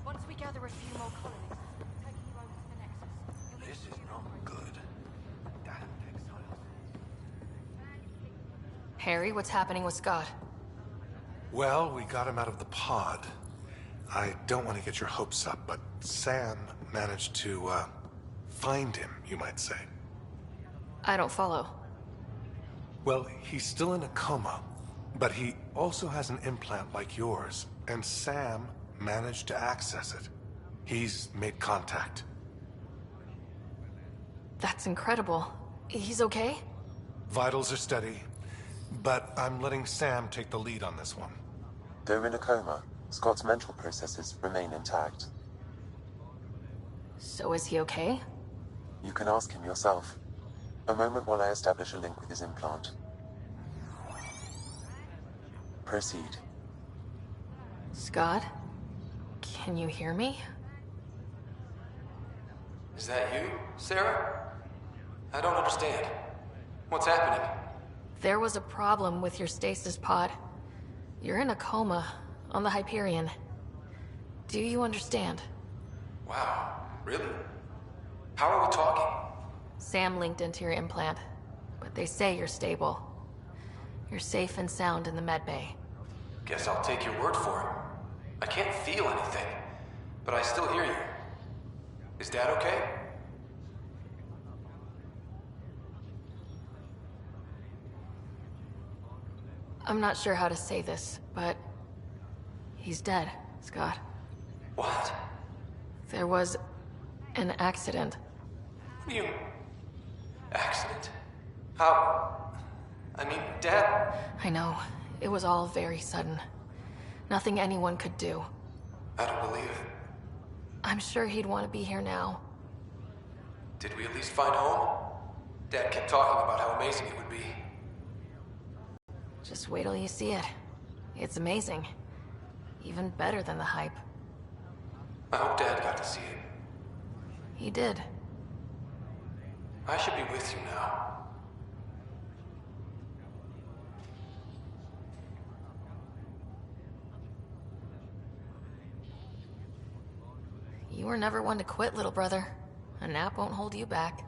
Once we gather a few more colonists, we'll take you over to the Nexus. This is not good. Damn exiles. Harry, what's happening with Scott? Well, we got him out of the pod. I don't want to get your hopes up, but Sam managed to, find him, you might say. I don't follow. Well, he's still in a coma, but he also has an implant like yours, and Sam managed to access it. He's made contact. That's incredible. He's okay? Vitals are steady, but I'm letting Sam take the lead on this one. Though in a coma, Scott's mental processes remain intact. So is he okay? You can ask him yourself. A moment while I establish a link with his implant. Proceed. Scott? Can you hear me? Is that you, Sarah? I don't understand. What's happening? There was a problem with your stasis pod. You're in a coma on the Hyperion. Do you understand? Wow, really? How are we talking? Sam linked into your implant, but they say you're stable. You're safe and sound in the medbay. Guess I'll take your word for it. I can't feel anything, but I still hear you. Is Dad okay? I'm not sure how to say this, but he's dead, Scott. What? There was an accident. What do you... accident? How... I mean, Dad... I know. It was all very sudden. Nothing anyone could do. I don't believe it. I'm sure he'd want to be here now. Did we at least find home? Dad kept talking about how amazing it would be. Just wait till you see it. It's amazing. Even better than the hype. I hope Dad got to see it. He did. I should be with you now. You were never one to quit, little brother. A nap won't hold you back.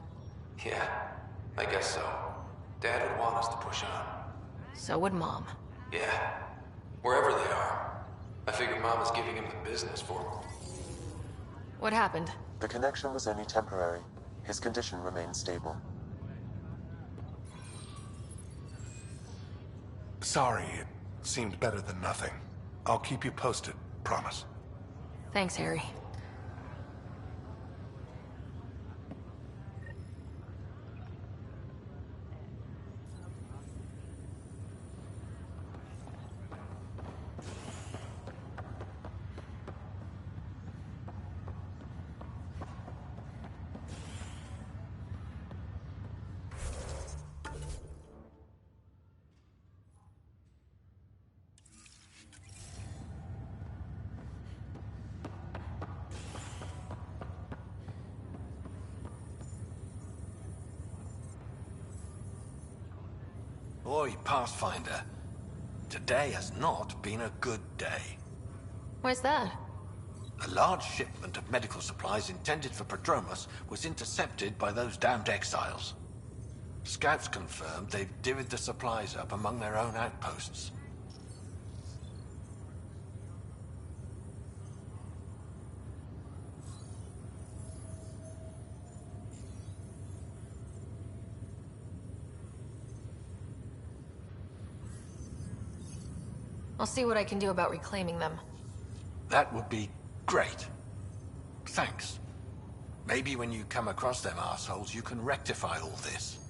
Yeah, I guess so. Dad would want us to push on. So would Mom. Yeah, wherever they are. I figure Mom is giving him the business for him. What happened? The connection was only temporary. His condition remains stable. Sorry, it seemed better than nothing. I'll keep you posted, promise. Thanks, Harry. Oi, Pathfinder. Today has not been a good day. Why's that? A large shipment of medical supplies intended for Prodromos was intercepted by those damned exiles. Scouts confirmed they've divvied the supplies up among their own outposts. I'll see what I can do about reclaiming them. That would be great. Thanks. Maybe when you come across them assholes, you can rectify all this.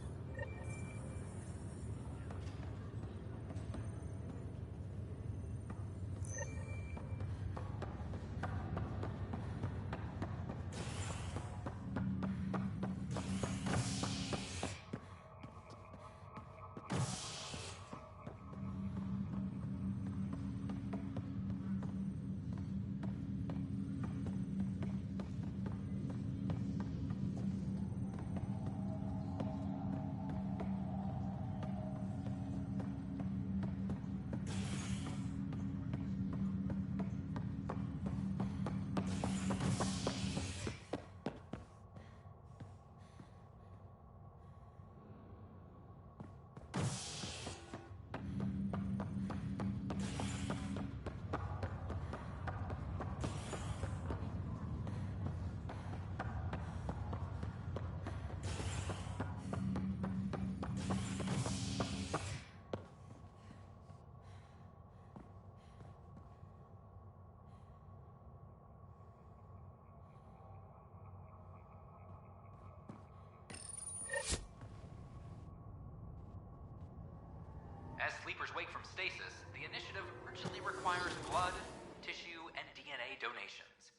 As sleepers wake from stasis, the initiative urgently requires blood, tissue, and DNA donations.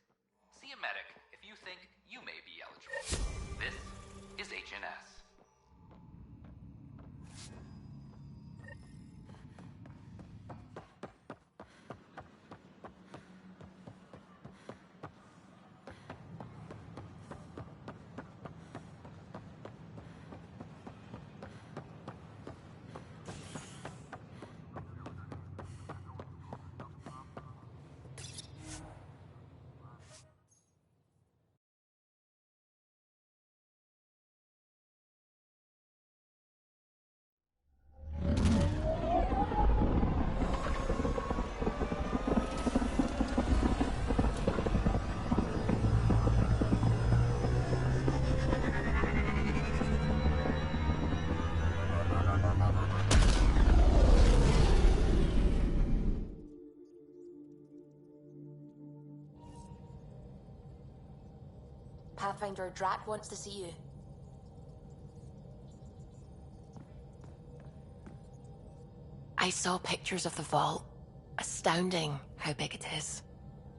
See a medic if you think you may be eligible. This is HNS. Pathfinder, Drac wants to see you. I saw pictures of the vault. Astounding how big it is.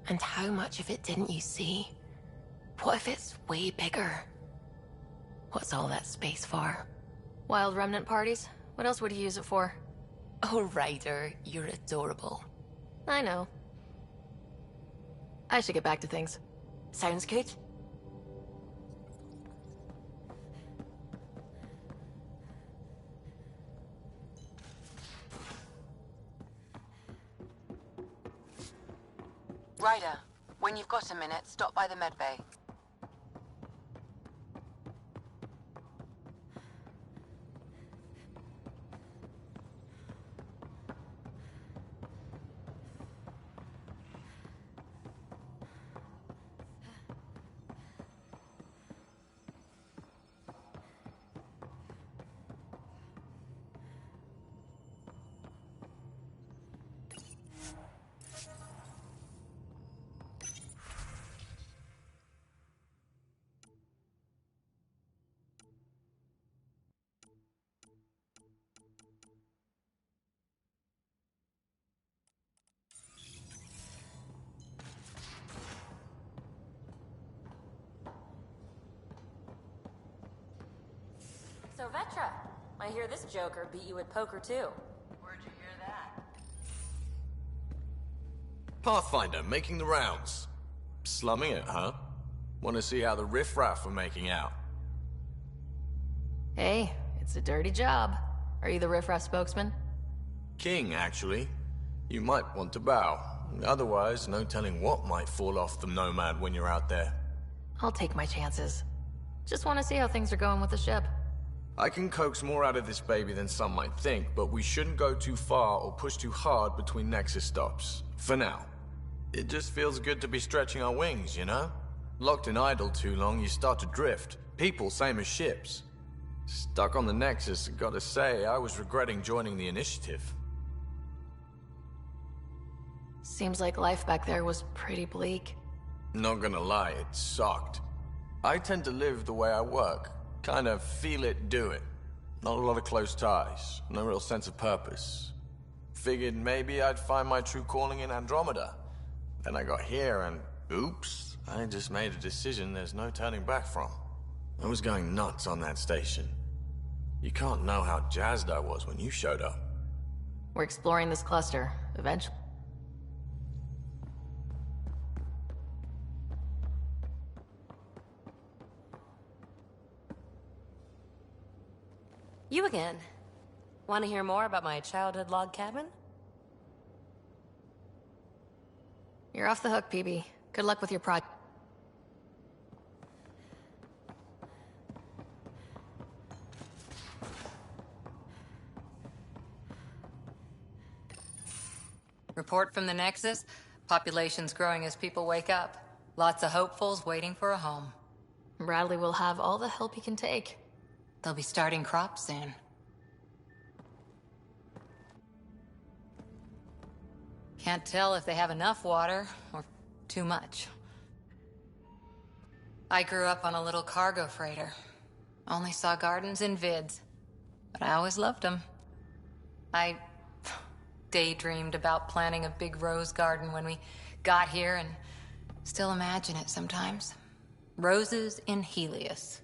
And how much of it didn't you see? What if it's way bigger? What's all that space for? Wild remnant parties? What else would you use it for? Oh, Ryder, you're adorable. I know. I should get back to things. Sounds good. Ryder, when you've got a minute, stop by the medbay. So, Vetra, I hear this joker beat you at poker, too. Where'd you hear that? Pathfinder, making the rounds. Slumming it, huh? Want to see how the riffraff are making out? Hey, it's a dirty job. Are you the riffraff spokesman? King, actually. You might want to bow. Otherwise, no telling what might fall off the Nomad when you're out there. I'll take my chances. Just want to see how things are going with the ship. I can coax more out of this baby than some might think, but we shouldn't go too far or push too hard between Nexus stops. For now. It just feels good to be stretching our wings, you know? Locked in idle too long, you start to drift. People, same as ships. Stuck on the Nexus, gotta say, I was regretting joining the Initiative. Seems like life back there was pretty bleak. Not gonna lie, it sucked. I tend to live the way I work. Kind of feel it, do it. Not a lot of close ties, no real sense of purpose. Figured maybe I'd find my true calling in Andromeda. Then I got here and, oops, I just made a decision there's no turning back from. I was going nuts on that station. You can't know how jazzed I was when you showed up. We're exploring this cluster, eventually. You again. Want to hear more about my childhood log cabin? You're off the hook, PB. Good luck with your project. Report from the Nexus. Population's growing as people wake up. Lots of hopefuls waiting for a home. Bradley will have all the help he can take. They'll be starting crops soon. Can't tell if they have enough water or too much. I grew up on a little cargo freighter. Only saw gardens in vids, but I always loved them. I daydreamed about planting a big rose garden when we got here and still imagine it sometimes. Roses in Helios.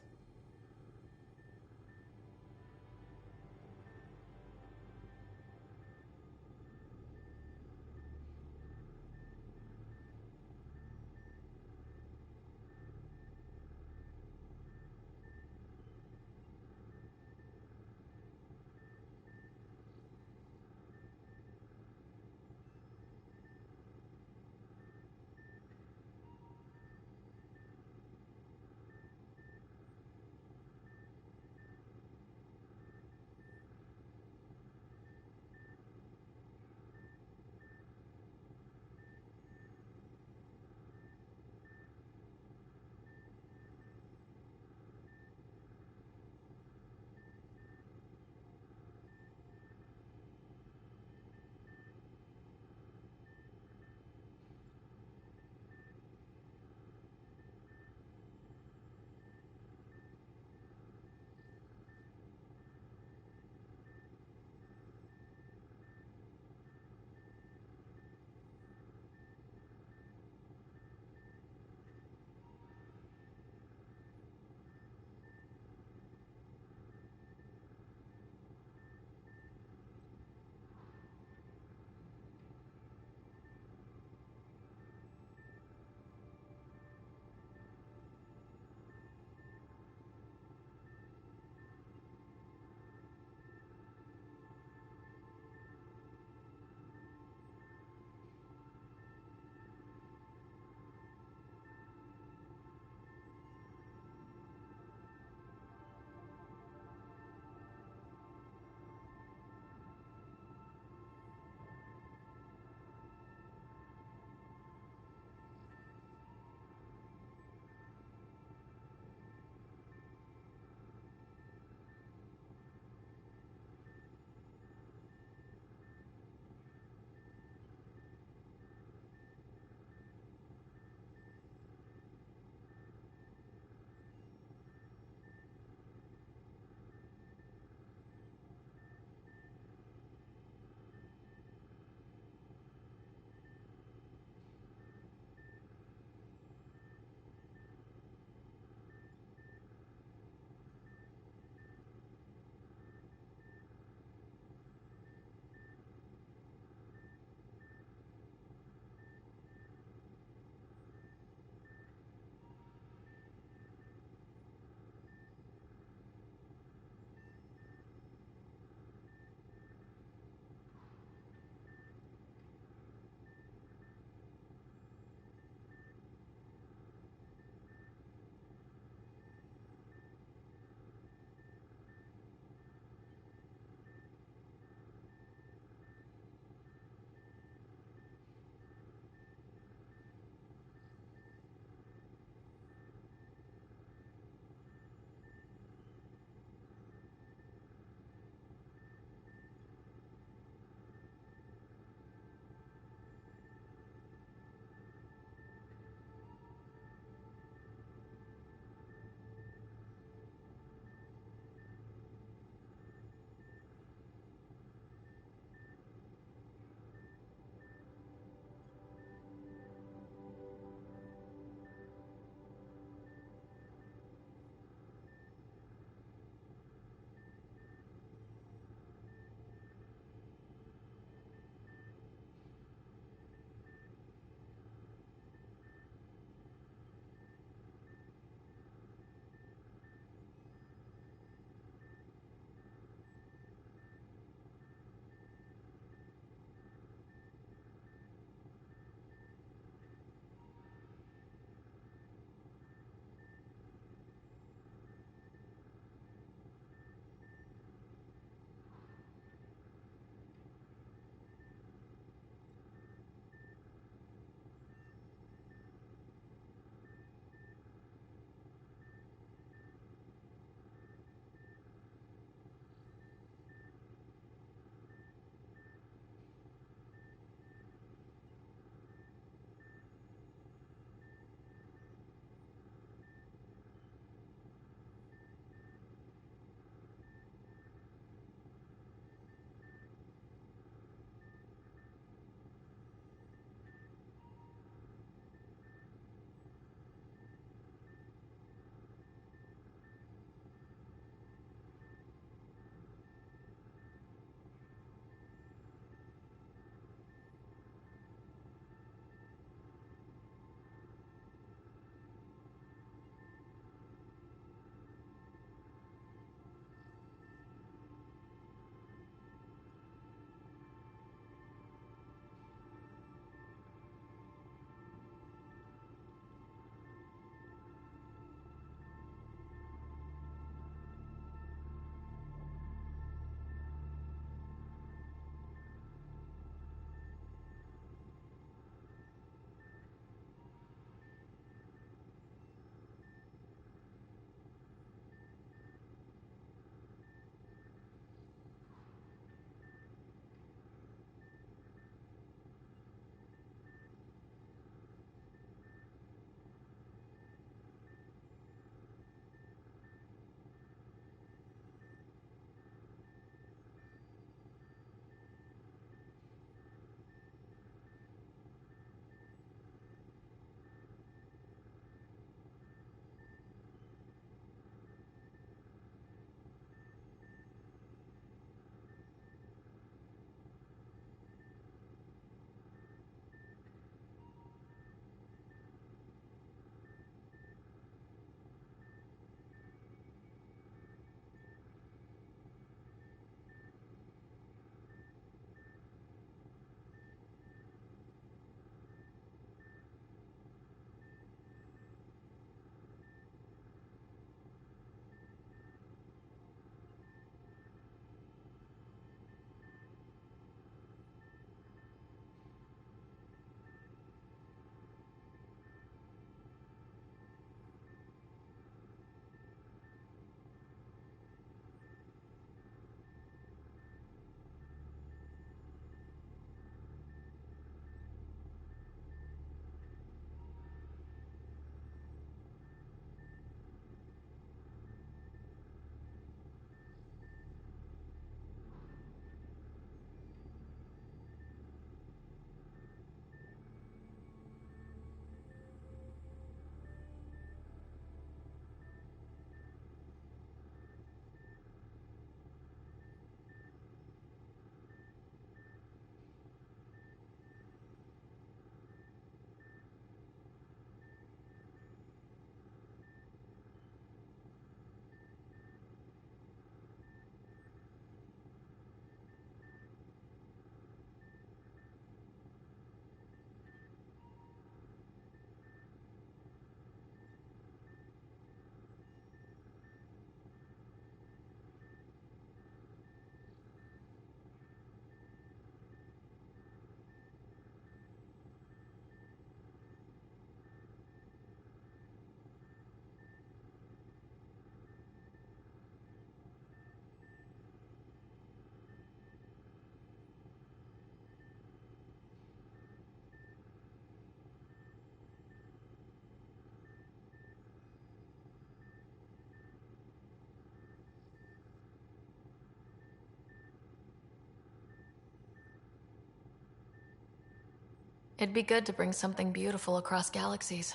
It'd be good to bring something beautiful across galaxies.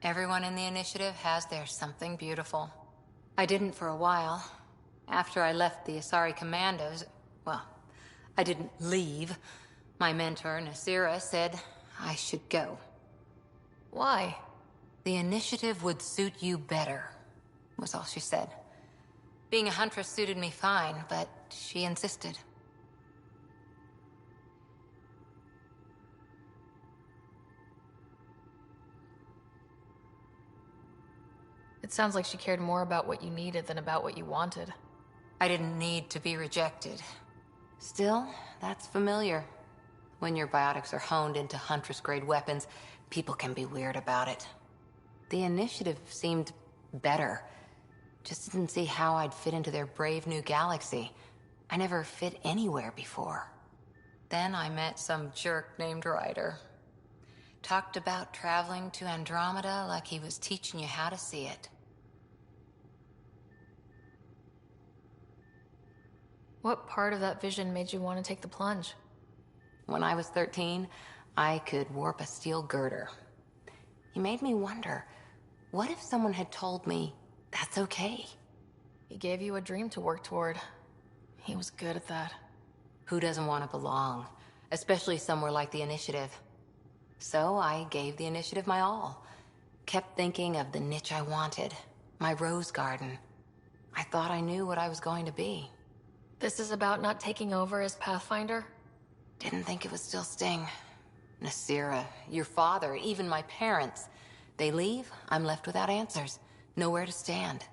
Everyone in the initiative has their something beautiful. I didn't for a while. After I left the Asari Commandos, well, I didn't leave. My mentor, Nasira, said I should go. Why? The initiative would suit you better, was all she said. Being a huntress suited me fine, but she insisted. It sounds like she cared more about what you needed than about what you wanted. I didn't need to be rejected. Still, that's familiar. When your biotics are honed into Huntress-grade weapons, people can be weird about it. The initiative seemed better. Just didn't see how I'd fit into their brave new galaxy. I never fit anywhere before. Then I met some jerk named Ryder. Talked about traveling to Andromeda like he was teaching you how to see it. What part of that vision made you want to take the plunge? When I was 13, I could warp a steel girder. He made me wonder, what if someone had told me that's okay? He gave you a dream to work toward. He was good at that. Who doesn't want to belong? Especially somewhere like the Initiative. So I gave the Initiative my all. Kept thinking of the niche I wanted. My rose garden. I thought I knew what I was going to be. This is about not taking over as Pathfinder? Didn't think it would still sting. Nasira, your father, even my parents. They leave, I'm left without answers. Nowhere to stand.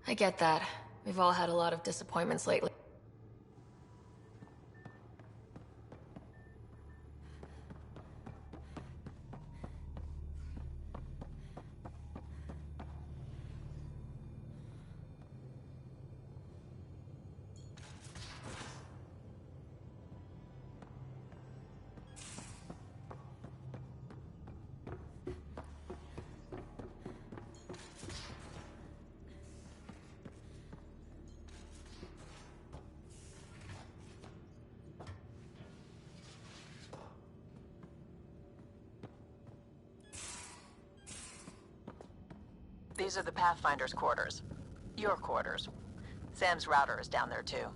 I get that. We've all had a lot of disappointments lately. These are the Pathfinder's quarters. Your quarters. Sam's router is down there too.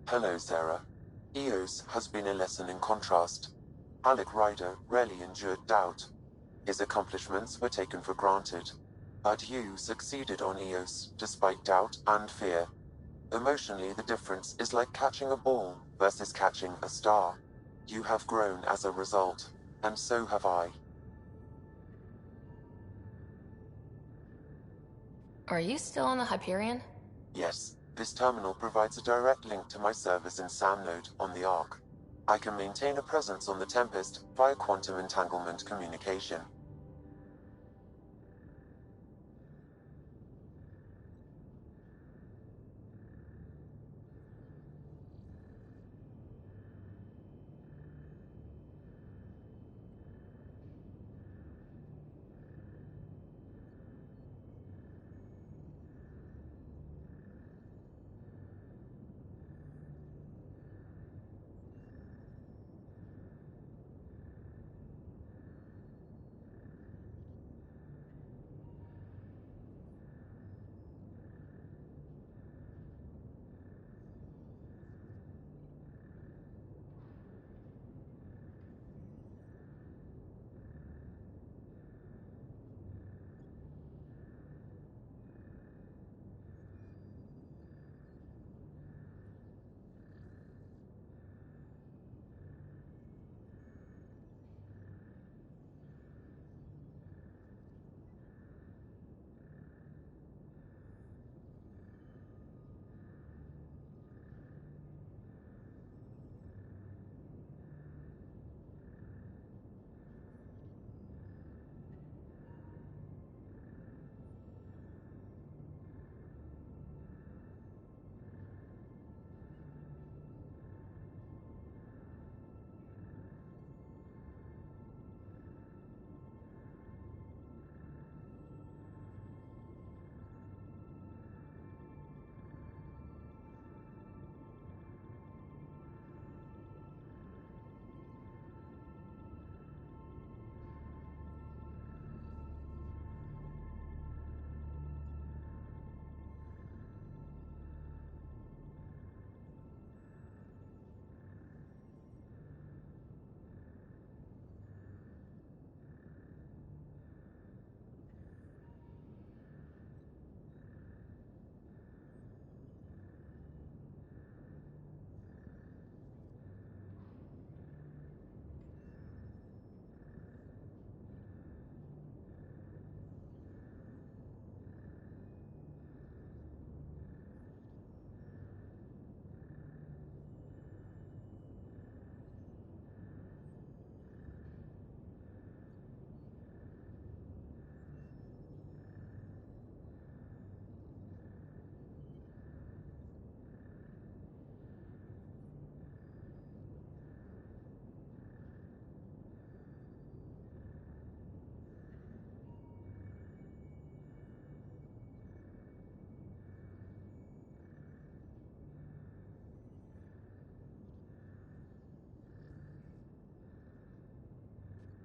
Hello, Sarah. Eos has been a lesson in contrast. Alec Ryder rarely endured doubt. His accomplishments were taken for granted. But you succeeded on Eos, despite doubt and fear. Emotionally, the difference is like catching a ball versus catching a star. You have grown as a result, and so have I. Are you still on the Hyperion? Yes. This terminal provides a direct link to my servers in SAM node on the Ark. I can maintain a presence on the Tempest via quantum entanglement communication.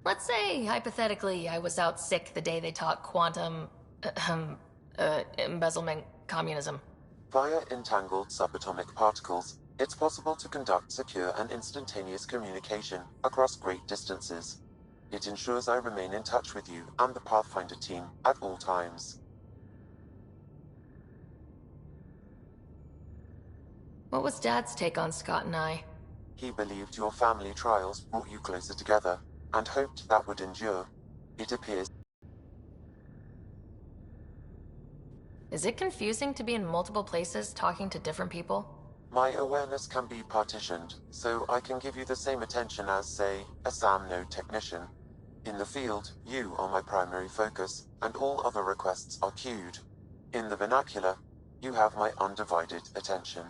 Let's say, hypothetically, I was out sick the day they taught quantum... embezzlement communism. Via entangled subatomic particles, it's possible to conduct secure and instantaneous communication across great distances. It ensures I remain in touch with you and the Pathfinder team at all times. What was Dad's take on Scott and I? He believed your family trials brought you closer together, and hoped that would endure. It appears... Is it confusing to be in multiple places talking to different people? My awareness can be partitioned, so I can give you the same attention as, say, a SAM node technician. In the field, you are my primary focus, and all other requests are queued. In the vernacular, you have my undivided attention.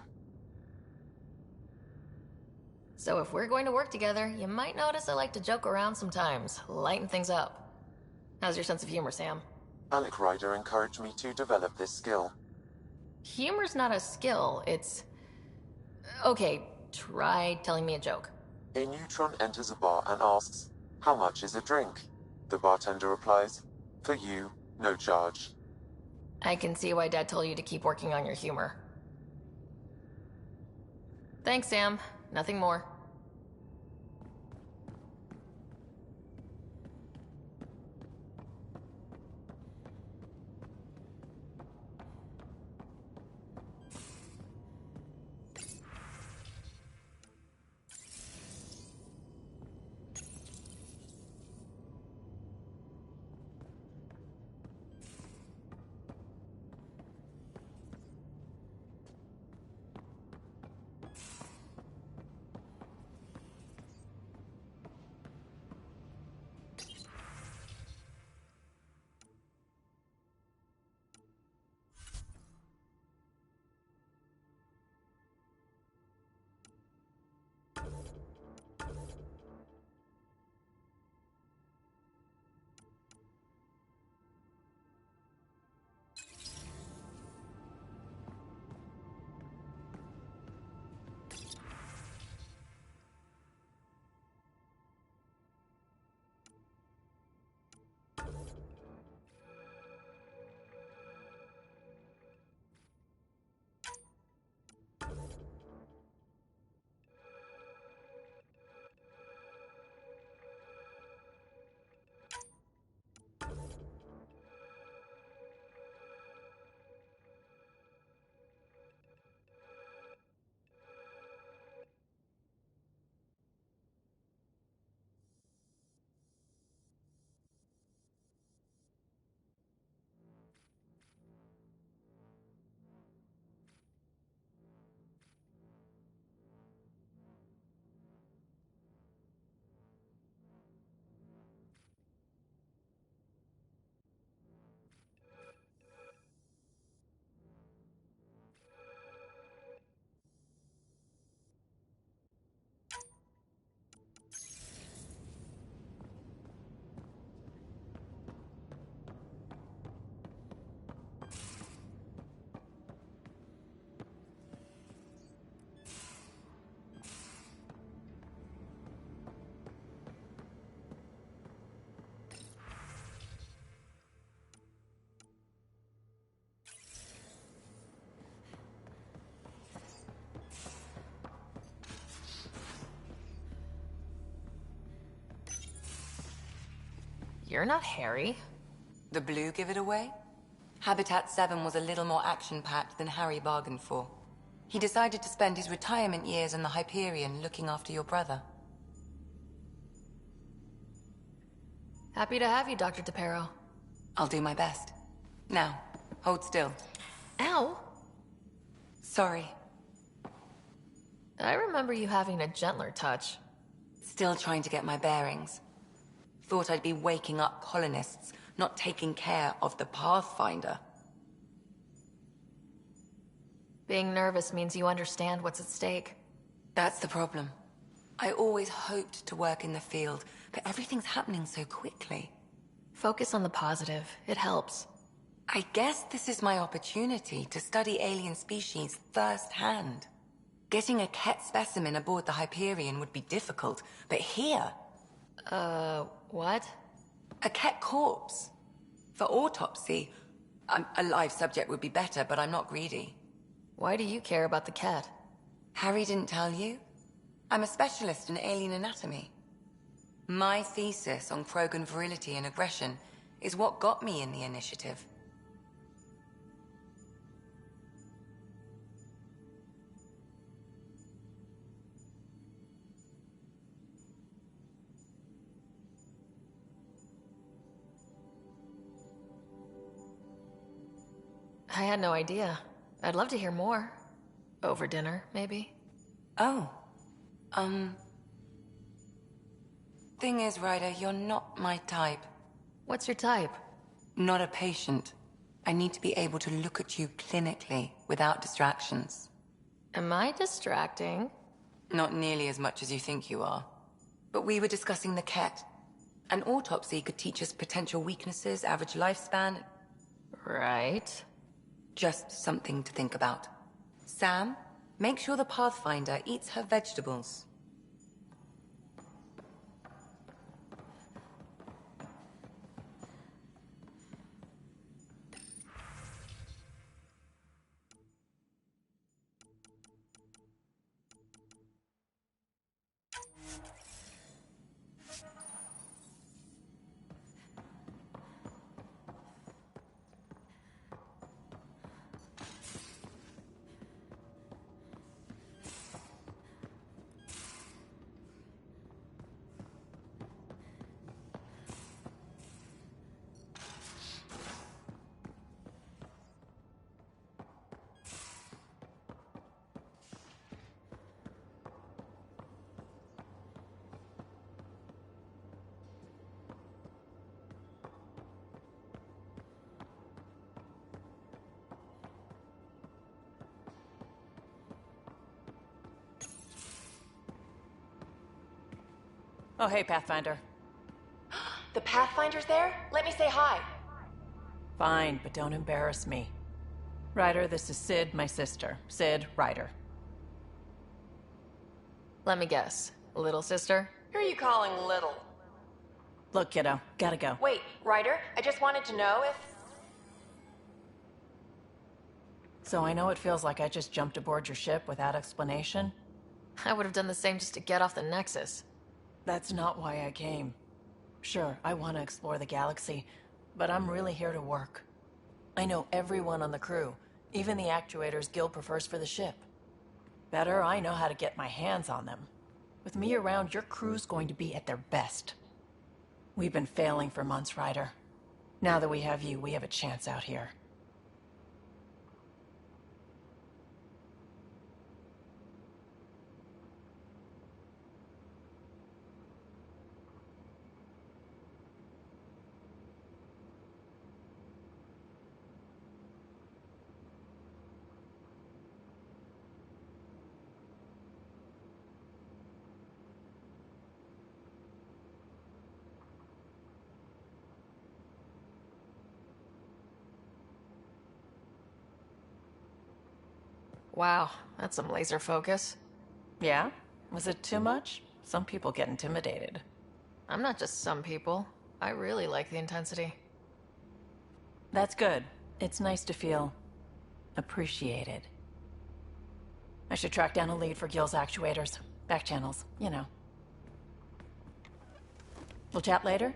So if we're going to work together, you might notice I like to joke around sometimes, lighten things up. How's your sense of humor, Sam? Alec Ryder encouraged me to develop this skill. Humor's not a skill, it's... Okay, try telling me a joke. A neutron enters a bar and asks, "How much is a drink?" The bartender replies, "For you, no charge." I can see why Dad told you to keep working on your humor. Thanks, Sam. Nothing more. You're not Harry. The blue give it away? Habitat 7 was a little more action-packed than Harry bargained for. He decided to spend his retirement years in the Hyperion looking after your brother. Happy to have you, Dr. DePero. I'll do my best. Now, hold still. Ow! Sorry. I remember you having a gentler touch. Still trying to get my bearings. Thought I'd be waking up colonists, not taking care of the Pathfinder. Being nervous means you understand what's at stake. That's the problem. I always hoped to work in the field, but everything's happening so quickly. Focus on the positive. It helps. I guess this is my opportunity to study alien species firsthand. Getting a Ket specimen aboard the Hyperion would be difficult, but here... What? A Ket corpse. For autopsy. A live subject would be better, but I'm not greedy. Why do you care about the cat? Harry didn't tell you? I'm a specialist in alien anatomy. My thesis on Krogan virility and aggression is what got me in the initiative. I had no idea. I'd love to hear more. Over dinner, maybe? Oh. Thing is, Ryder, you're not my type. What's your type? Not a patient. I need to be able to look at you clinically, without distractions. Am I distracting? Not nearly as much as you think you are. But we were discussing the Ket. An autopsy could teach us potential weaknesses, average lifespan. Right. Just something to think about. Sam, make sure the Pathfinder eats her vegetables. Oh, hey, Pathfinder. The Pathfinder's there? Let me say hi. Fine, but don't embarrass me. Ryder, this is Sid, my sister. Sid, Ryder. Let me guess. Little sister? Who are you calling little? Look, kiddo, gotta go. Wait, Ryder, I just wanted to know if... So I know it feels like I just jumped aboard your ship without explanation. I would have done the same just to get off the Nexus. That's not why I came. Sure, I want to explore the galaxy, but I'm really here to work. I know everyone on the crew, even the actuators Gil prefers for the ship. Better, I know how to get my hands on them. With me around, your crew's going to be at their best. We've been failing for months, Ryder. Now that we have you, we have a chance out here. Wow, that's some laser focus. Yeah? Was it too much? Some people get intimidated. I'm not just some people. I really like the intensity. That's good. It's nice to feel appreciated. I should track down a lead for Gil's actuators. Back channels, you know. We'll chat later?